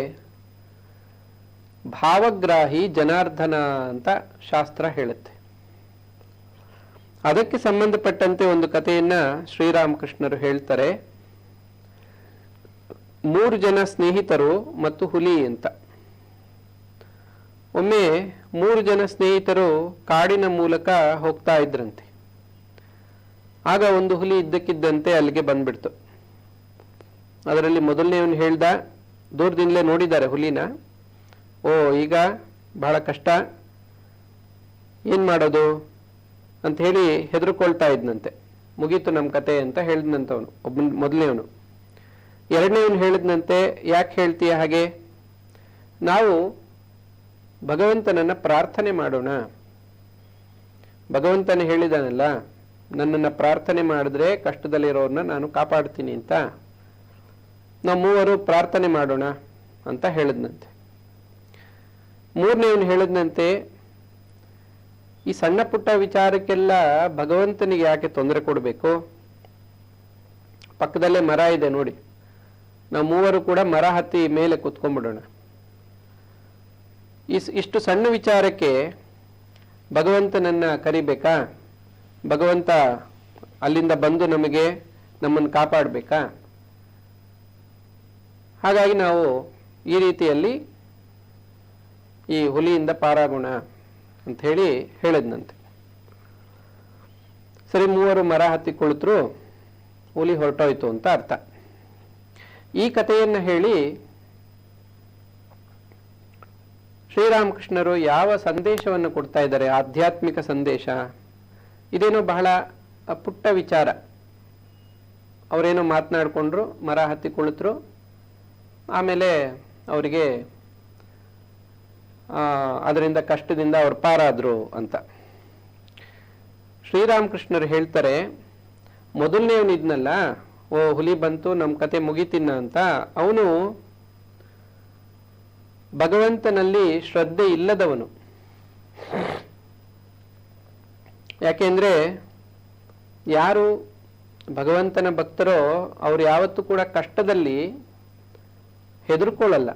ಭಾವಗ್ರಾಹಿ ಜನಾರ್ದನ ಅಂತ ಶಾಸ್ತ್ರ ಹೇಳುತ್ತೆ. ಅದಕ್ಕೆ ಸಂಬಂಧಪಟ್ಟಂತೆ ಒಂದು ಕಥೆಯನ್ನ ಶ್ರೀರಾಮಕೃಷ್ಣರು ಹೇಳ್ತಾರೆ. 3 ಜನ ಸ್ನೇಹಿತರು ಮತ್ತು ಹುಲಿ ಅಂತ. ಒಮ್ಮೆ 3 ಜನ ಸ್ನೇಹಿತರು ಕಾಡಿನ ಮೂಲಕ ಹೋಗ್ತಾ ಇದ್ರಂತೆ. ಆಗ ಒಂದು ಹುಲಿ ಇದ್ದಕ್ಕಿದ್ದಂತೆ ಅಲ್ಲಿಗೆ ಬಂದ್ಬಿಡ್ತು. ಅದರಲ್ಲಿ ಮೊದಲನೇವನು ಹೇಳ್ದ, ದೂರದಿಂದಲೇ ನೋಡಿದ್ದಾರೆ ಹುಲಿನ. ಓ, ಈಗ ಬಹಳ ಕಷ್ಟ, ಏನು ಮಾಡೋದು ಅಂತ ಹೇಳಿ ಹೆದರ್ಕೊಳ್ತಾ ಇದ್ನಂತೆ. ಮುಗೀತು ನಮ್ಮ ಕತೆ ಅಂತ ಹೇಳಿದ್ನಂತವನು ಮೊದಲನೇವನು. ಎರಡನೇವನು ಹೇಳಿದ್ನಂತೆ, ಯಾಕೆ ಹೇಳ್ತೀಯ ಹಾಗೆ, ನಾವು ಭಗವಂತನನ್ನ ಪ್ರಾರ್ಥನೆ ಮಾಡೋಣ. ಭಗವಂತನ ಹೇಳಿದಾನಲ್ಲ, ನನ್ನನ್ನು ಪ್ರಾರ್ಥನೆ ಮಾಡಿದ್ರೆ ಕಷ್ಟದಲ್ಲಿರೋರನ್ನ ನಾನು ಕಾಪಾಡ್ತೀನಿ ಅಂತ. ನಾವು ಮೂವರು ಪ್ರಾರ್ಥನೆ ಮಾಡೋಣ ಅಂತ ಹೇಳಿದ್ನಂತೆ. ಮೂರನೇವನು ಹೇಳಿದ್ನಂತೆ, ಈ ಸಣ್ಣ ಪುಟ್ಟ ವಿಚಾರಕ್ಕೆಲ್ಲ ಭಗವಂತನಿಗೆ ಯಾಕೆ ತೊಂದರೆ ಕೊಡಬೇಕು? ಪಕ್ಕದಲ್ಲೇ ಮರ ಇದೆ ನೋಡಿ, ನಾವು ಮೂವರು ಕೂಡ ಮರ ಹತ್ತಿ ಮೇಲೆ ಕುತ್ಕೊಂಡ್ಬಿಡೋಣ. ಇಷ್ಟು ಸಣ್ಣ ವಿಚಾರಕ್ಕೆ ಭಗವಂತನನ್ನ ಕರಿಬೇಕಾ? ಭಗವಂತ ಅಲ್ಲಿಂದ ಬಂದು ನಮ್ಮನ್ನು ಕಾಪಾಡಬೇಕಾ? ಹಾಗಾಗಿ ನಾವು ಈ ರೀತಿಯಲ್ಲಿ ಈ ಹುಲಿಯಿಂದ ಪಾರಾಗೋಣ ಅಂತ ಹೇಳಿ ಹೇಳಿದ್ನಂತೆ. ಸರಿ, ಮೂವರು ಮರ ಹತ್ತಿ ಕುಳಿತರು, ಹುಲಿ ಹೊರಟೋಯ್ತು ಅಂತ ಅರ್ಥ. ಈ ಕಥೆಯನ್ನು ಹೇಳಿ ಶ್ರೀರಾಮಕೃಷ್ಣರು ಯಾವ ಸಂದೇಶವನ್ನು ಕೊಡ್ತಾ ಇದ್ದಾರೆ? ಆಧ್ಯಾತ್ಮಿಕ ಸಂದೇಶ. ಇದೇನೋ ಬಹಳ ಪುಟ್ಟ ವಿಚಾರ. ಅವರೇನೋ ಮಾತನಾಡಿಕೊಂಡ್ರು, ಮರ ಹತ್ತಿ ಕುಳಿತರು, ಆಮೇಲೆ ಅವರಿಗೆ ಅದರಿಂದ ಕಷ್ಟದಿಂದ ಅವ್ರು ಪಾರಾದ್ರು ಅಂತ. ಶ್ರೀರಾಮಕೃಷ್ಣರು ಹೇಳ್ತಾರೆ, ಮೊದಲನೇವನಿದ್ನಲ್ಲ, ಓ ಹುಲಿ ಬಂತು ನಮ್ಮ ಕತೆ ಮುಗಿತಿನ್ನ ಅಂತ, ಅವನು ಭಗವಂತನಲ್ಲಿ ಶ್ರದ್ಧೆ ಇಲ್ಲದವನು. ಯಾಕೆಂದ್ರೆ ಯಾರು ಭಗವಂತನ ಭಕ್ತರೋ ಅವ್ರು ಯಾವತ್ತೂ ಕೂಡ ಕಷ್ಟದಲ್ಲಿ ಹೆದರ್ಕೊಳ್ಳಲ್ಲ.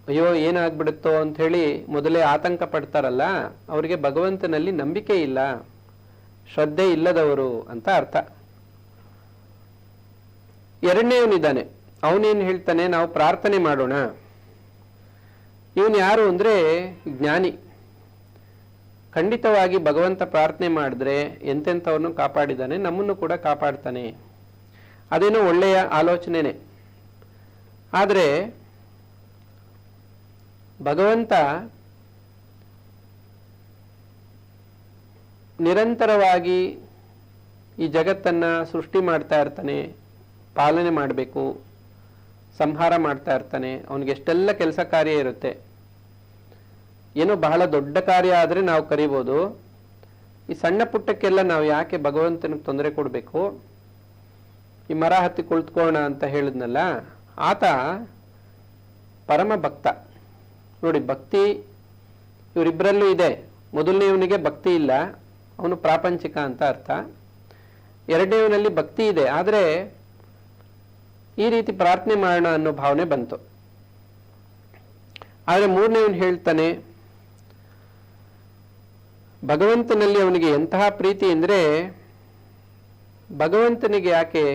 ಅಯ್ಯೋ ಏನಾಗ್ಬಿಡುತ್ತೋ ಅಂತ ಹೇಳಿ ಮೊದಲೇ ಆತಂಕ ಪಡ್ತಾರಲ್ಲ, ಅವರಿಗೆ ಭಗವಂತನಲ್ಲಿ ನಂಬಿಕೆ ಇಲ್ಲ, ಶ್ರದ್ಧೆ ಇಲ್ಲದವರು ಅಂತ ಅರ್ಥ. ಎರಡನೇವನಿದ್ದಾನೆ, ಅವನೇನು ಹೇಳ್ತಾನೆ, ನಾವು ಪ್ರಾರ್ಥನೆ ಮಾಡೋಣ. ಇವನು ಯಾರು ಅಂದ್ರೆ ಜ್ಞಾನಿ. ಖಂಡಿತವಾಗಿ ಭಗವಂತ ಪ್ರಾರ್ಥನೆ ಮಾಡಿದ್ರೆ ಎಂತೆಂಥವನ್ನು ಕಾಪಾಡಿದ್ದಾನೆ, ನಮ್ಮನ್ನು ಕೂಡ ಕಾಪಾಡ್ತಾನೆ. ಅದೇನೋ ಒಳ್ಳೆಯ ಆಲೋಚನೆನೇ. ಆದರೆ ಭಗವಂತ ನಿರಂತರವಾಗಿ ಈ ಜಗತ್ತನ್ನ ಸೃಷ್ಟಿ ಮಾಡ್ತಾ ಇರ್ತಾನೆ, ಪಾಲನೆ ಮಾಡಬೇಕು, ಸಂಹಾರ ಮಾಡ್ತಾ ಇರ್ತಾನೆ. ಅವನಿಗೆ ಎಷ್ಟೆಲ್ಲ ಕೆಲಸ ಕಾರ್ಯ ಇರುತ್ತೆ. ಏನೋ ಬಹಳ ದೊಡ್ಡ ಕಾರ್ಯ ಆದರೆ ನಾವು ಕರಿಬೋದು. ಈ ಸಣ್ಣ ಪುಟ್ಟಕ್ಕೆಲ್ಲ ನಾವು ಯಾಕೆ ಭಗವಂತನಿಗೆ ತೊಂದರೆ ಕೊಡಬೇಕು? ಈ ಮರ ಹತ್ತಿ ಕುಳಿತುಕೋಣ ಅಂತ ಹೇಳಿದ್ನಲ್ಲ, ಆತ ಪರಮ ಭಕ್ತ. ನೋಡಿ, ಭಕ್ತಿ ಇವರಿಬ್ಬರಲ್ಲೂ ಇದೆ. ಮೊದಲನೇವನಿಗೆ ಭಕ್ತಿ ಇಲ್ಲ, ಅವನು ಪ್ರಾಪಂಚಿಕ ಅಂತ ಅರ್ಥ. ಎರಡನೇವನಲ್ಲಿ ಭಕ್ತಿ ಇದೆ, ಆದರೆ ಈ ರೀತಿ ಪ್ರಾರ್ಥನೆ ಮಾಡೋಣ ಅನ್ನೋ ಭಾವನೆ ಬಂತು. ಆದರೆ ಮೂರನೇವನು ಹೇಳ್ತಾನೆ, ಭಗವಂತನಲ್ಲಿ ಅವನಿಗೆ ಎಂತಹ ಪ್ರೀತಿ ಅಂದರೆ ಭಗವಂತನಿಗೆ ಯಾಕೆ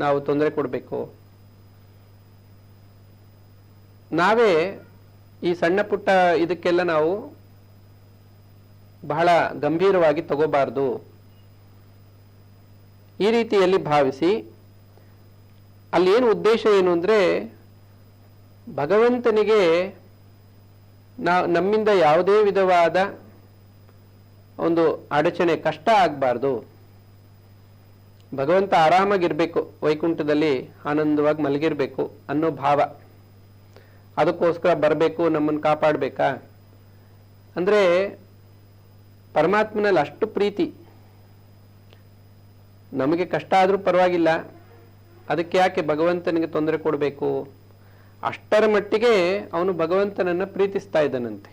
ನಾವು ತೊಂದರೆ ಕೊಡಬೇಕು? ನಾವೇ ಈ ಸಣ್ಣ ಪುಟ್ಟ ಇದಕ್ಕೆಲ್ಲ ನಾವು ಬಹಳ ಗಂಭೀರವಾಗಿ ತಗೋಬಾರ್ದು. ಈ ರೀತಿಯಲ್ಲಿ ಭಾವಿಸಿ, ಅಲ್ಲಿ ಏನು ಉದ್ದೇಶ ಏನು ಅಂದರೆ ಭಗವಂತನಿಗೆ ನಮ್ಮಿಂದ ಯಾವುದೇ ವಿಧವಾದ ಒಂದು ಅಡಚಣೆ, ಕಷ್ಟ ಆಗಬಾರ್ದು. ಭಗವಂತ ಆರಾಮಾಗಿರ್ಬೇಕು, ವೈಕುಂಠದಲ್ಲಿ ಆನಂದವಾಗಿ ಮಲಗಿರ್ಬೇಕು ಅನ್ನೋ ಭಾವ. ಅದಕ್ಕೋಸ್ಕರ ಬರಬೇಕು, ನಮ್ಮನ್ನು ಕಾಪಾಡಬೇಕಾ ಅಂದರೆ ಪರಮಾತ್ಮನಲ್ಲಿ ಅಷ್ಟು ಪ್ರೀತಿ. ನಮಗೆ ಕಷ್ಟ ಆದರೂ ಪರವಾಗಿಲ್ಲ, ಅದಕ್ಕೆ ಯಾಕೆ ಭಗವಂತನಿಗೆ ತೊಂದರೆ ಕೊಡಬೇಕು? ಅಷ್ಟರ ಮಟ್ಟಿಗೆ ಅವನು ಭಗವಂತನನ್ನು ಪ್ರೀತಿಸ್ತಾ ಇದ್ದಾನಂತೆ.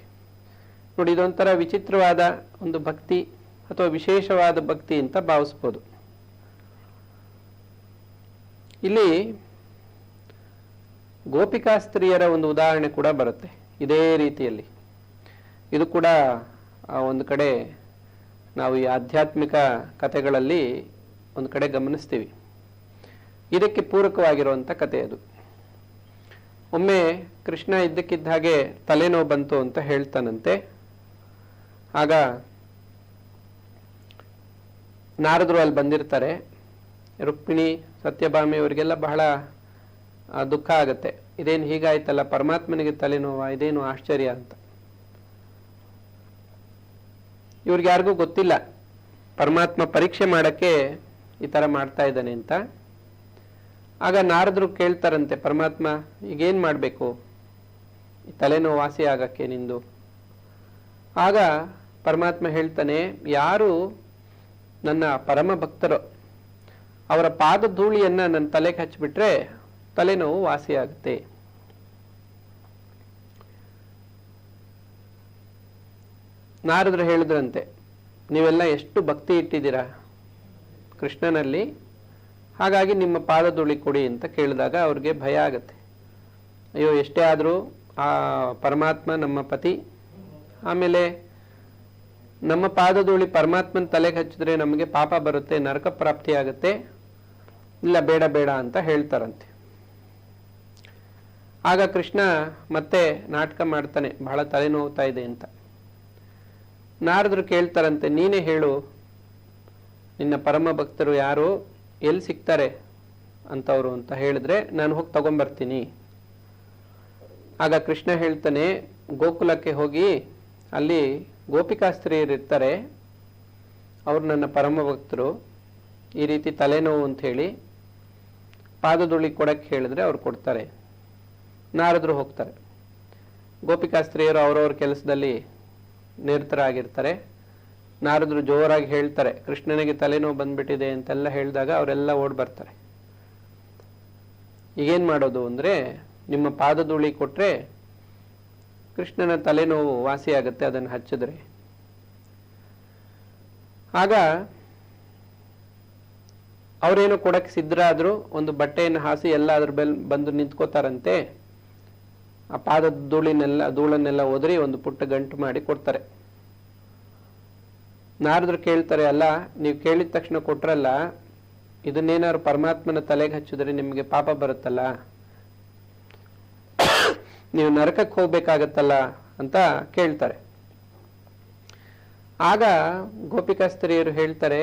ನೋಡಿ, ಇದೊಂಥರ ವಿಚಿತ್ರವಾದ ಒಂದು ಭಕ್ತಿ ಅಥವಾ ವಿಶೇಷವಾದ ಭಕ್ತಿ ಅಂತ ಭಾವಿಸ್ಬೋದು. ಇಲ್ಲಿ ಗೋಪಿಕಾಸ್ತ್ರೀಯರ ಒಂದು ಉದಾಹರಣೆ ಕೂಡ ಬರುತ್ತೆ ಇದೇ ರೀತಿಯಲ್ಲಿ. ಇದು ಕೂಡ ಒಂದು ಕಡೆ ನಾವು ಈ ಆಧ್ಯಾತ್ಮಿಕ ಕಥೆಗಳಲ್ಲಿ ಒಂದು ಕಡೆ ಗಮನಿಸ್ತೀವಿ. ಇದಕ್ಕೆ ಪೂರಕವಾಗಿರುವಂಥ ಕಥೆ ಅದು. ಒಮ್ಮೆ ಕೃಷ್ಣ ಇದ್ದಕ್ಕಿದ್ದ ಹಾಗೆ ತಲೆನೋವು ಬಂತು ಅಂತ ಹೇಳ್ತಾನಂತೆ. ಆಗ ನಾರದರು ಅಲ್ಲಿ ಬಂದಿರ್ತಾರೆ. ರುಕ್ಮಿಣಿ, ಸತ್ಯಭಾಮಿ ಅವರಿಗೆಲ್ಲ ಬಹಳ ದುಃಖ ಆಗುತ್ತೆ. ಇದೇನು ಹೀಗಾಯ್ತಲ್ಲ, ಪರಮಾತ್ಮನಿಗೆ ತಲೆನೋವ, ಇದೇನು ಆಶ್ಚರ್ಯ ಅಂತ. ಇವ್ರಿಗೆ ಯಾರಿಗೂ ಗೊತ್ತಿಲ್ಲ ಪರಮಾತ್ಮ ಪರೀಕ್ಷೆ ಮಾಡಕ್ಕೆ ಈ ತರ ಮಾಡ್ತಾ ಇದ್ದಾನೆ ಅಂತ. ಆಗ ನಾರದರು ಕೇಳ್ತಾರಂತೆ, ಪರಮಾತ್ಮ ಈಗೇನ್ ಮಾಡ್ಬೇಕು ಈ ತಲೆನೋವು ವಾಸಿ ಆಗಕ್ಕೆ ನಿಂದು? ಆಗ ಪರಮಾತ್ಮ ಹೇಳ್ತಾನೆ, ಯಾರು ನನ್ನ ಪರಮ ಭಕ್ತರು ಅವರ ಪಾದ ಧೂಳಿಯನ್ನ ನನ್ನ ತಲೆಗೆ ಹಚ್ಚಿಬಿಟ್ರೆ ತಲೆನೋವು ವಾಸಿ ಆಗುತ್ತೆ. ನಾರದರು ಹೇಳಿದ್ರಂತೆ, ನೀವೆಲ್ಲ ಎಷ್ಟು ಭಕ್ತಿ ಇಟ್ಟಿದ್ದೀರಾ ಕೃಷ್ಣನಲ್ಲಿ, ಹಾಗಾಗಿ ನಿಮ್ಮ ಪಾದ ಧೂಳಿ ಕೊಡಿ ಅಂತ ಕೇಳಿದಾಗ ಅವ್ರಿಗೆ ಭಯ ಆಗತ್ತೆ. ಅಯ್ಯೋ, ಎಷ್ಟೇ ಆದರೂ ಆ ಪರಮಾತ್ಮ ನಮ್ಮ ಪತಿ, ಆಮೇಲೆ ನಮ್ಮ ಪಾದಧೂಳಿ ಪರಮಾತ್ಮನ ತಲೆಗೆ ಹಚ್ಚಿದ್ರೆ ನಮಗೆ ಪಾಪ ಬರುತ್ತೆ, ನರಕ ಪ್ರಾಪ್ತಿ ಆಗುತ್ತೆ, ಇಲ್ಲ ಬೇಡ ಬೇಡ ಅಂತ ಹೇಳ್ತಾರಂತೆ. ಆಗ ಕೃಷ್ಣ ಮತ್ತೆ ನಾಟಕ ಮಾಡ್ತಾನೆ, ಬಹಳ ತಲೆನೋವ್ತಾ ಇದೆ ಅಂತ. ನಾರದರು ಕೇಳ್ತಾರಂತೆ, ನೀನೇ ಹೇಳು ನಿನ್ನ ಪರಮ ಭಕ್ತರು ಯಾರು, ಎಲ್ಲಿ ಸಿಗ್ತಾರೆ ಅಂತವ್ರು ಅಂತ ಹೇಳಿದ್ರೆ ನಾನು ಹೋಗಿ ತಗೊಂಬರ್ತೀನಿ. ಆಗ ಕೃಷ್ಣ ಹೇಳ್ತಾನೆ, ಗೋಕುಲಕ್ಕೆ ಹೋಗಿ ಅಲ್ಲಿ ಗೋಪಿಕಾಸ್ತ್ರೀಯರು ಇರ್ತಾರೆ, ಅವ್ರು ನನ್ನ ಪರಮ ಭಕ್ತರು, ಈ ರೀತಿ ತಲೆನೋವು ಅಂತ ಹೇಳಿ ಪಾದಧೂಳಿ ಕೊಡಕ್ಕೆ ಹೇಳಿದ್ರೆ ಅವ್ರು ಕೊಡ್ತಾರೆ. ನಾರದರು ಹೋಗ್ತಾರೆ. ಗೋಪಿಕಾಸ್ತ್ರೀಯರು ಅವ್ರವ್ರ ಕೆಲಸದಲ್ಲಿ ನಿರತರಾಗಿರ್ತಾರೆ. ನಾರದರು ಜೋರಾಗಿ ಹೇಳ್ತಾರೆ, ಕೃಷ್ಣನಿಗೆ ತಲೆನೋವು ಬಂದ್ಬಿಟ್ಟಿದೆ ಅಂತೆಲ್ಲ ಹೇಳಿದಾಗ ಅವರೆಲ್ಲ ಓಡ್ ಬರ್ತಾರೆ. ಈಗೇನ್ ಮಾಡೋದು ಅಂದ್ರೆ, ನಿಮ್ಮ ಪಾದಧೂಳಿ ಕೊಟ್ರೆ ಕೃಷ್ಣನ ತಲೆನೋವು ವಾಸಿ ಆಗುತ್ತೆ ಅದನ್ನು ಹಚ್ಚಿದ್ರೆ. ಆಗ ಅವರೇನು ಕೊಡಕ್ಕೆ ಸಿದ್ಧರಾದ್ರು, ಒಂದು ಬಟ್ಟೆಯನ್ನು ಹಾಸಿ ಎಲ್ಲ ಅದ್ರ ಮೇಲೆ ಬಂದು ನಿಂತ್ಕೋತಾರಂತೆ. ಆ ಪಾದದ ಧೂಳನ್ನೆಲ್ಲ ಒದರಿ ಒಂದು ಪುಟ್ಟ ಗಂಟು ಮಾಡಿ ಕೊಡ್ತಾರೆ. ನಾರದ್ರು ಕೇಳ್ತಾರೆ, ಅಲ್ಲ ನೀವು ಕೇಳಿದ ತಕ್ಷಣ ಕೊಟ್ರಲ್ಲ, ಇದನ್ನೇನಾದ್ರು ಪರಮಾತ್ಮನ ತಲೆಗೆ ಹಚ್ಚಿದ್ರೆ ನಿಮಗೆ ಪಾಪ ಬರುತ್ತಲ್ಲ, ನೀವು ನರಕಕ್ಕೆ ಹೋಗ್ಬೇಕಾಗತ್ತಲ್ಲ ಅಂತ ಕೇಳ್ತಾರೆ. ಆಗ ಗೋಪಿಕಾಸ್ತ್ರೀಯರು ಹೇಳ್ತಾರೆ,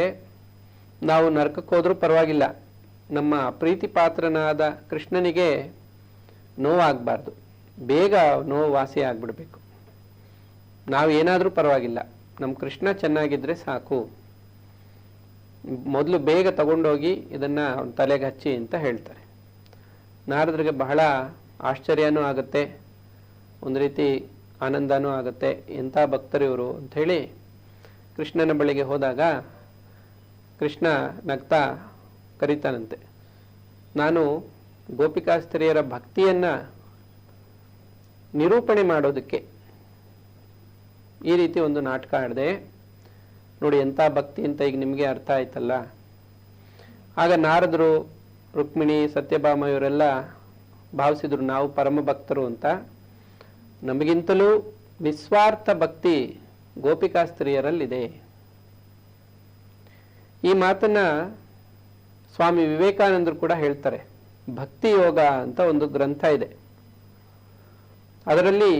ನಾವು ನರಕಕ್ಕೆ ಹೋದ್ರೂ ಪರವಾಗಿಲ್ಲ, ನಮ್ಮ ಪ್ರೀತಿ ಪಾತ್ರನಾದ ಕೃಷ್ಣನಿಗೆ ನೋವಾಗಬಾರ್ದು, ಬೇಗ ನೋವು ವಾಸಿ ಆಗ್ಬಿಡ್ಬೇಕು. ನಾವು ಏನಾದ್ರೂ ಪರವಾಗಿಲ್ಲ, ನಮ್ಮ ಕೃಷ್ಣ ಚೆನ್ನಾಗಿದ್ರೆ ಸಾಕು, ಮೊದಲು ಬೇಗ ತಗೊಂಡೋಗಿ ಇದನ್ನ ಅವನ ತಲೆಗೆ ಹಚ್ಚಿ ಅಂತ ಹೇಳ್ತಾರೆ. ನಾರದರಿಗೆ ಬಹಳ ಆಶ್ಚರ್ಯನೂ ಆಗುತ್ತೆ, ಒಂದು ರೀತಿ ಆನಂದನೂ ಆಗುತ್ತೆ. ಎಂಥ ಭಕ್ತರು ಇವರು ಅಂತ ಹೇಳಿ ಕೃಷ್ಣನ ಬಳಿಗೆ ಹೋದಾಗ ಕೃಷ್ಣ ನಗ್ತಾ ಕರೀತಾನಂತೆ, ನಾನು ಗೋಪಿಕಾಸ್ತ್ರೀಯರ ಭಕ್ತಿಯನ್ನ ನಿರೂಪಣೆ ಮಾಡೋದಕ್ಕೆ ಈ ರೀತಿ ಒಂದು ನಾಟಕ ಆಡಿದೆ ನೋಡಿ, ಎಂಥ ಭಕ್ತಿ ಅಂತ ಈಗ ನಿಮಗೆ ಅರ್ಥ ಆಯ್ತಲ್ಲ. ಆಗ ನಾರದರು, ರುಕ್ಮಿಣಿ, ಸತ್ಯಭಾಮ ಇವರೆಲ್ಲ ಭಾವಿಸಿದ್ರು ನಾವು ಪರಮ ಭಕ್ತರು ಅಂತ. ನಮಗಿಂತಲೂ ನಿಸ್ವಾರ್ಥ ಭಕ್ತಿ ಗೋಪಿಕಾಸ್ತ್ರೀಯರಲ್ಲಿದೆ. ಈ ಮಾತನ್ನ ಸ್ವಾಮಿ ವಿವೇಕಾನಂದರು ಕೂಡ ಹೇಳ್ತಾರೆ. ಭಕ್ತಿ ಯೋಗ ಅಂತ ಒಂದು ಗ್ರಂಥ ಇದೆ, ಅದರಲ್ಲಿ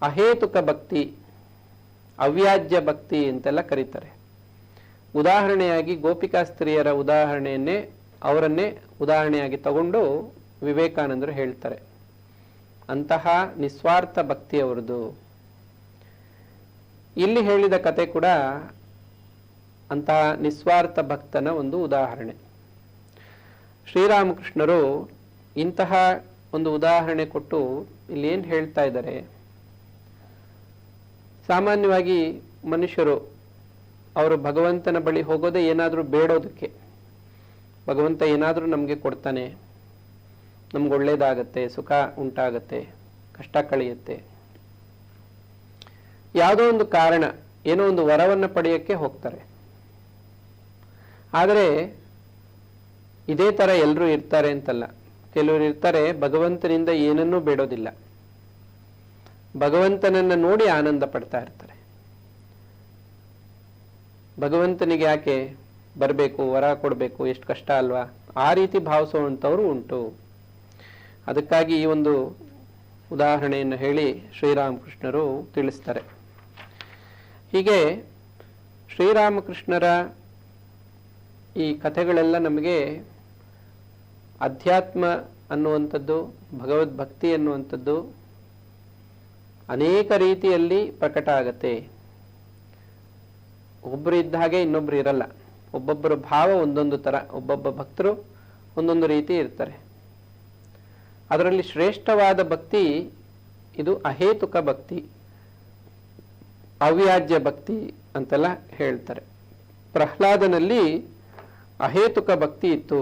ಅಹೇತುಕ ಭಕ್ತಿ, ಅವ್ಯಾಜ್ಯ ಭಕ್ತಿ ಅಂತೆಲ್ಲ ಕರೀತಾರೆ. ಉದಾಹರಣೆಯಾಗಿ ಗೋಪಿಕಾಸ್ತ್ರೀಯರ ಅವರನ್ನೇ ಉದಾಹರಣೆಯಾಗಿ ತಗೊಂಡು ವಿವೇಕಾನಂದರು ಹೇಳ್ತಾರೆ, ಅಂತಹ ನಿಸ್ವಾರ್ಥ ಭಕ್ತಿ ಅವರದು. ಇಲ್ಲಿ ಹೇಳಿದ ಕತೆ ಕೂಡ ಅಂತಹ ನಿಸ್ವಾರ್ಥ ಭಕ್ತನ ಒಂದು ಉದಾಹರಣೆ. ಶ್ರೀರಾಮಕೃಷ್ಣರು ಇಂತಹ ಒಂದು ಉದಾಹರಣೆ ಕೊಟ್ಟು ಇಲ್ಲಿ ಏನು ಹೇಳ್ತಾ ಇದ್ದಾರೆ, ಸಾಮಾನ್ಯವಾಗಿ ಮನುಷ್ಯರು ಅವರು ಭಗವಂತನ ಬಳಿ ಹೋಗೋದೇ ಏನಾದರೂ ಬೇಡೋದಕ್ಕೆ. ಭಗವಂತ ಏನಾದರೂ ನಮಗೆ ಕೊಡ್ತಾನೆ, ನಮ್ಗೆ ಒಳ್ಳೇದಾಗತ್ತೆ, ಸುಖ ಉಂಟಾಗತ್ತೆ, ಕಷ್ಟ ಕಳೆಯುತ್ತೆ, ಯಾವುದೋ ಒಂದು ಕಾರಣ, ಏನೋ ಒಂದು ವರವನ್ನು ಪಡೆಯಕ್ಕೆ ಹೋಗ್ತಾರೆ. ಆದರೆ ಇದೇ ತರ ಎಲ್ಲರೂ ಇರ್ತಾರೆ ಅಂತಲ್ಲ. ಕೆಲವರು ಇರ್ತಾರೆ ಭಗವಂತನಿಂದ ಏನನ್ನೂ ಬೇಡೋದಿಲ್ಲ, ಭಗವಂತನನ್ನ ನೋಡಿ ಆನಂದ ಪಡ್ತಾ ಇರ್ತಾರೆ. ಭಗವಂತನಿಗೆ ಯಾಕೆ ಬರಬೇಕು, ವರ ಕೊಡಬೇಕು, ಎಷ್ಟು ಕಷ್ಟ ಅಲ್ವಾ, ಆ ರೀತಿ ಭಾವಿಸುವಂಥವ್ರು ಉಂಟು. ಅದಕ್ಕಾಗಿ ಈ ಒಂದು ಉದಾಹರಣೆಯನ್ನು ಹೇಳಿ ಶ್ರೀರಾಮಕೃಷ್ಣರು ತಿಳಿಸ್ತಾರೆ. ಹೀಗೆ ಶ್ರೀರಾಮಕೃಷ್ಣರ ಈ ಕಥೆಗಳೆಲ್ಲ ನಮಗೆ ಅಧ್ಯಾತ್ಮ ಅನ್ನುವಂಥದ್ದು, ಭಗವದ್ಭಕ್ತಿ ಅನ್ನುವಂಥದ್ದು ಅನೇಕ ರೀತಿಯಲ್ಲಿ ಪ್ರಕಟ ಆಗತ್ತೆ. ಒಬ್ಬರು ಇದ್ದ ಹಾಗೆ ಇನ್ನೊಬ್ರು ಇರಲ್ಲ. ಒಬ್ಬೊಬ್ಬರ ಭಾವ ಒಂದೊಂದು ಥರ, ಒಬ್ಬೊಬ್ಬ ಭಕ್ತರು ಒಂದೊಂದು ರೀತಿ ಇರ್ತಾರೆ. ಅದರಲ್ಲಿ ಶ್ರೇಷ್ಠವಾದ ಭಕ್ತಿ ಇದು ಅಹೇತುಕ ಭಕ್ತಿ, ಅವ್ಯಾಜ್ಯ ಭಕ್ತಿ ಅಂತೆಲ್ಲ ಹೇಳ್ತಾರೆ. ಪ್ರಹ್ಲಾದನಲ್ಲಿ ಅಹೇತುಕ ಭಕ್ತಿ ಇತ್ತು.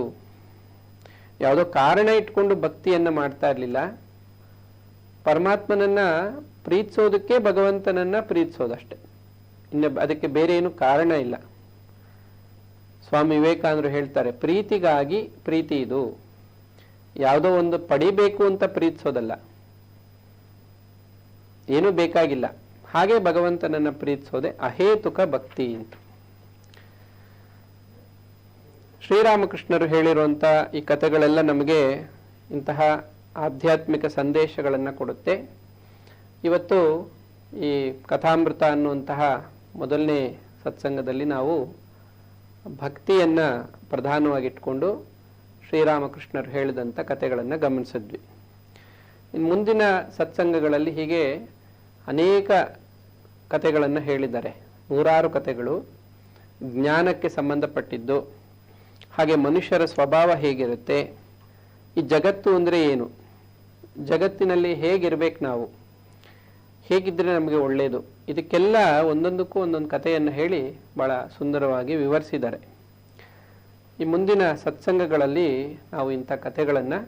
ಯಾವುದೋ ಕಾರಣ ಇಟ್ಕೊಂಡು ಭಕ್ತಿಯನ್ನ ಮಾಡ್ತಾ ಇರಲಿಲ್ಲ. ಪರಮಾತ್ಮನನ್ನ ಪ್ರೀತಿಸೋದಕ್ಕೆ ಭಗವಂತನನ್ನ ಪ್ರೀತಿಸೋದಷ್ಟೆ, ಇನ್ನು ಅದಕ್ಕೆ ಬೇರೆ ಏನು ಕಾರಣ ಇಲ್ಲ. ಸ್ವಾಮಿ ವಿವೇಕಾನಂದರು ಹೇಳ್ತಾರೆ, ಪ್ರೀತಿಗಾಗಿ ಪ್ರೀತಿ ಇದು, ಯಾವುದೋ ಒಂದು ಪಡಿಬೇಕು ಅಂತ ಪ್ರೀತಿಸೋದಲ್ಲ, ಏನೂ ಬೇಕಾಗಿಲ್ಲ, ಹಾಗೆ ಭಗವಂತನನ್ನ ಪ್ರೀತಿಸೋದೆ ಅಹೇತುಕ ಭಕ್ತಿ ಅಂತ. ಶ್ರೀರಾಮಕೃಷ್ಣರು ಹೇಳಿರುವಂಥ ಈ ಕಥೆಗಳೆಲ್ಲ ನಮಗೆ ಇಂತಹ ಆಧ್ಯಾತ್ಮಿಕ ಸಂದೇಶಗಳನ್ನು ಕೊಡುತ್ತೆ. ಇವತ್ತು ಈ ಕಥಾಮೃತ ಅನ್ನುವಂತಹ ಮೊದಲನೇ ಸತ್ಸಂಗದಲ್ಲಿ ನಾವು ಭಕ್ತಿಯನ್ನು ಪ್ರಧಾನವಾಗಿಟ್ಕೊಂಡು ಶ್ರೀರಾಮಕೃಷ್ಣರು ಹೇಳಿದಂಥ ಕಥೆಗಳನ್ನು ಗಮನಿಸಿದ್ವಿ. ಇನ್ನು ಮುಂದಿನ ಸತ್ಸಂಗಗಳಲ್ಲಿ ಹೀಗೆ ಅನೇಕ ಕಥೆಗಳನ್ನು ಹೇಳಿದ್ದಾರೆ. 106 ಕಥೆಗಳು ಜ್ಞಾನಕ್ಕೆ ಸಂಬಂಧಪಟ್ಟಿದ್ದು, ಹಾಗೆ ಮನುಷ್ಯರ ಸ್ವಭಾವ ಹೇಗಿರುತ್ತೆ, ಈ ಜಗತ್ತು ಅಂದರೆ ಏನು, ಜಗತ್ತಿನಲ್ಲಿ ಹೇಗಿರ್ಬೇಕು ನಾವು, ಹೇಗಿದ್ರೆ ನಮಗೆ ಒಳ್ಳೆಯದು, ಇದಕ್ಕೆಲ್ಲ ಒಂದೊಂದಕ್ಕೂ ಒಂದೊಂದು ಕಥೆಯನ್ನು ಹೇಳಿ ಬಹಳ ಸುಂದರವಾಗಿ ವಿವರಿಸಿದ್ದಾರೆ. ಈ ಮುಂದಿನ ಸತ್ಸಂಗಗಳಲ್ಲಿ ನಾವು ಇಂಥ ಕಥೆಗಳನ್ನು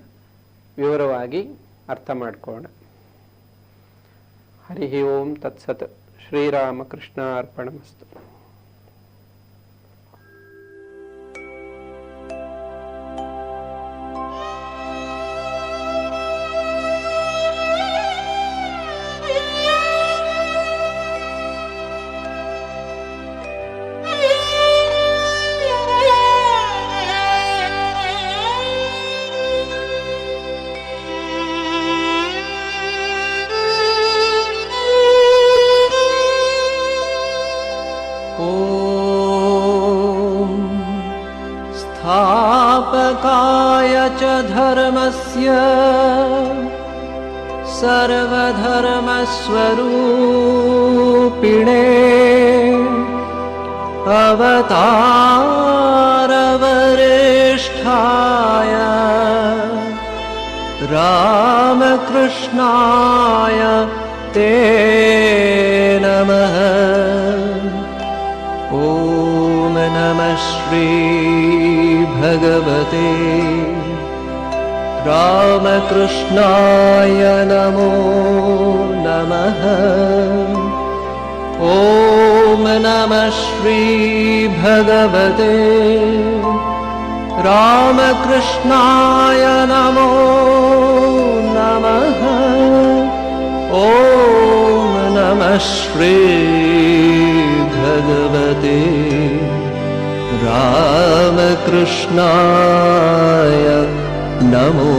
ವಿವರವಾಗಿ ಅರ್ಥ ಮಾಡ್ಕೊಳ್ಳೋಣ. ಹರಿ ಓಂ ತತ್ಸತ್. ಶ್ರೀರಾಮಕೃಷ್ಣ ಅರ್ಪಣಮಸ್ತು. स्थापकाय च धर्मस्य सर्वधर्मस्वरूपिणे अवतारवरिष्ठाय रामकृष्णाय ते नमः. ॐ नमः श्री भगवते रामकृष्णाय नमो नमः. ॐ नमः श्री भगवते रामकृष्णाय नमो नमः. ॐ नमः श्री भगवते रामकृष्णाय नमो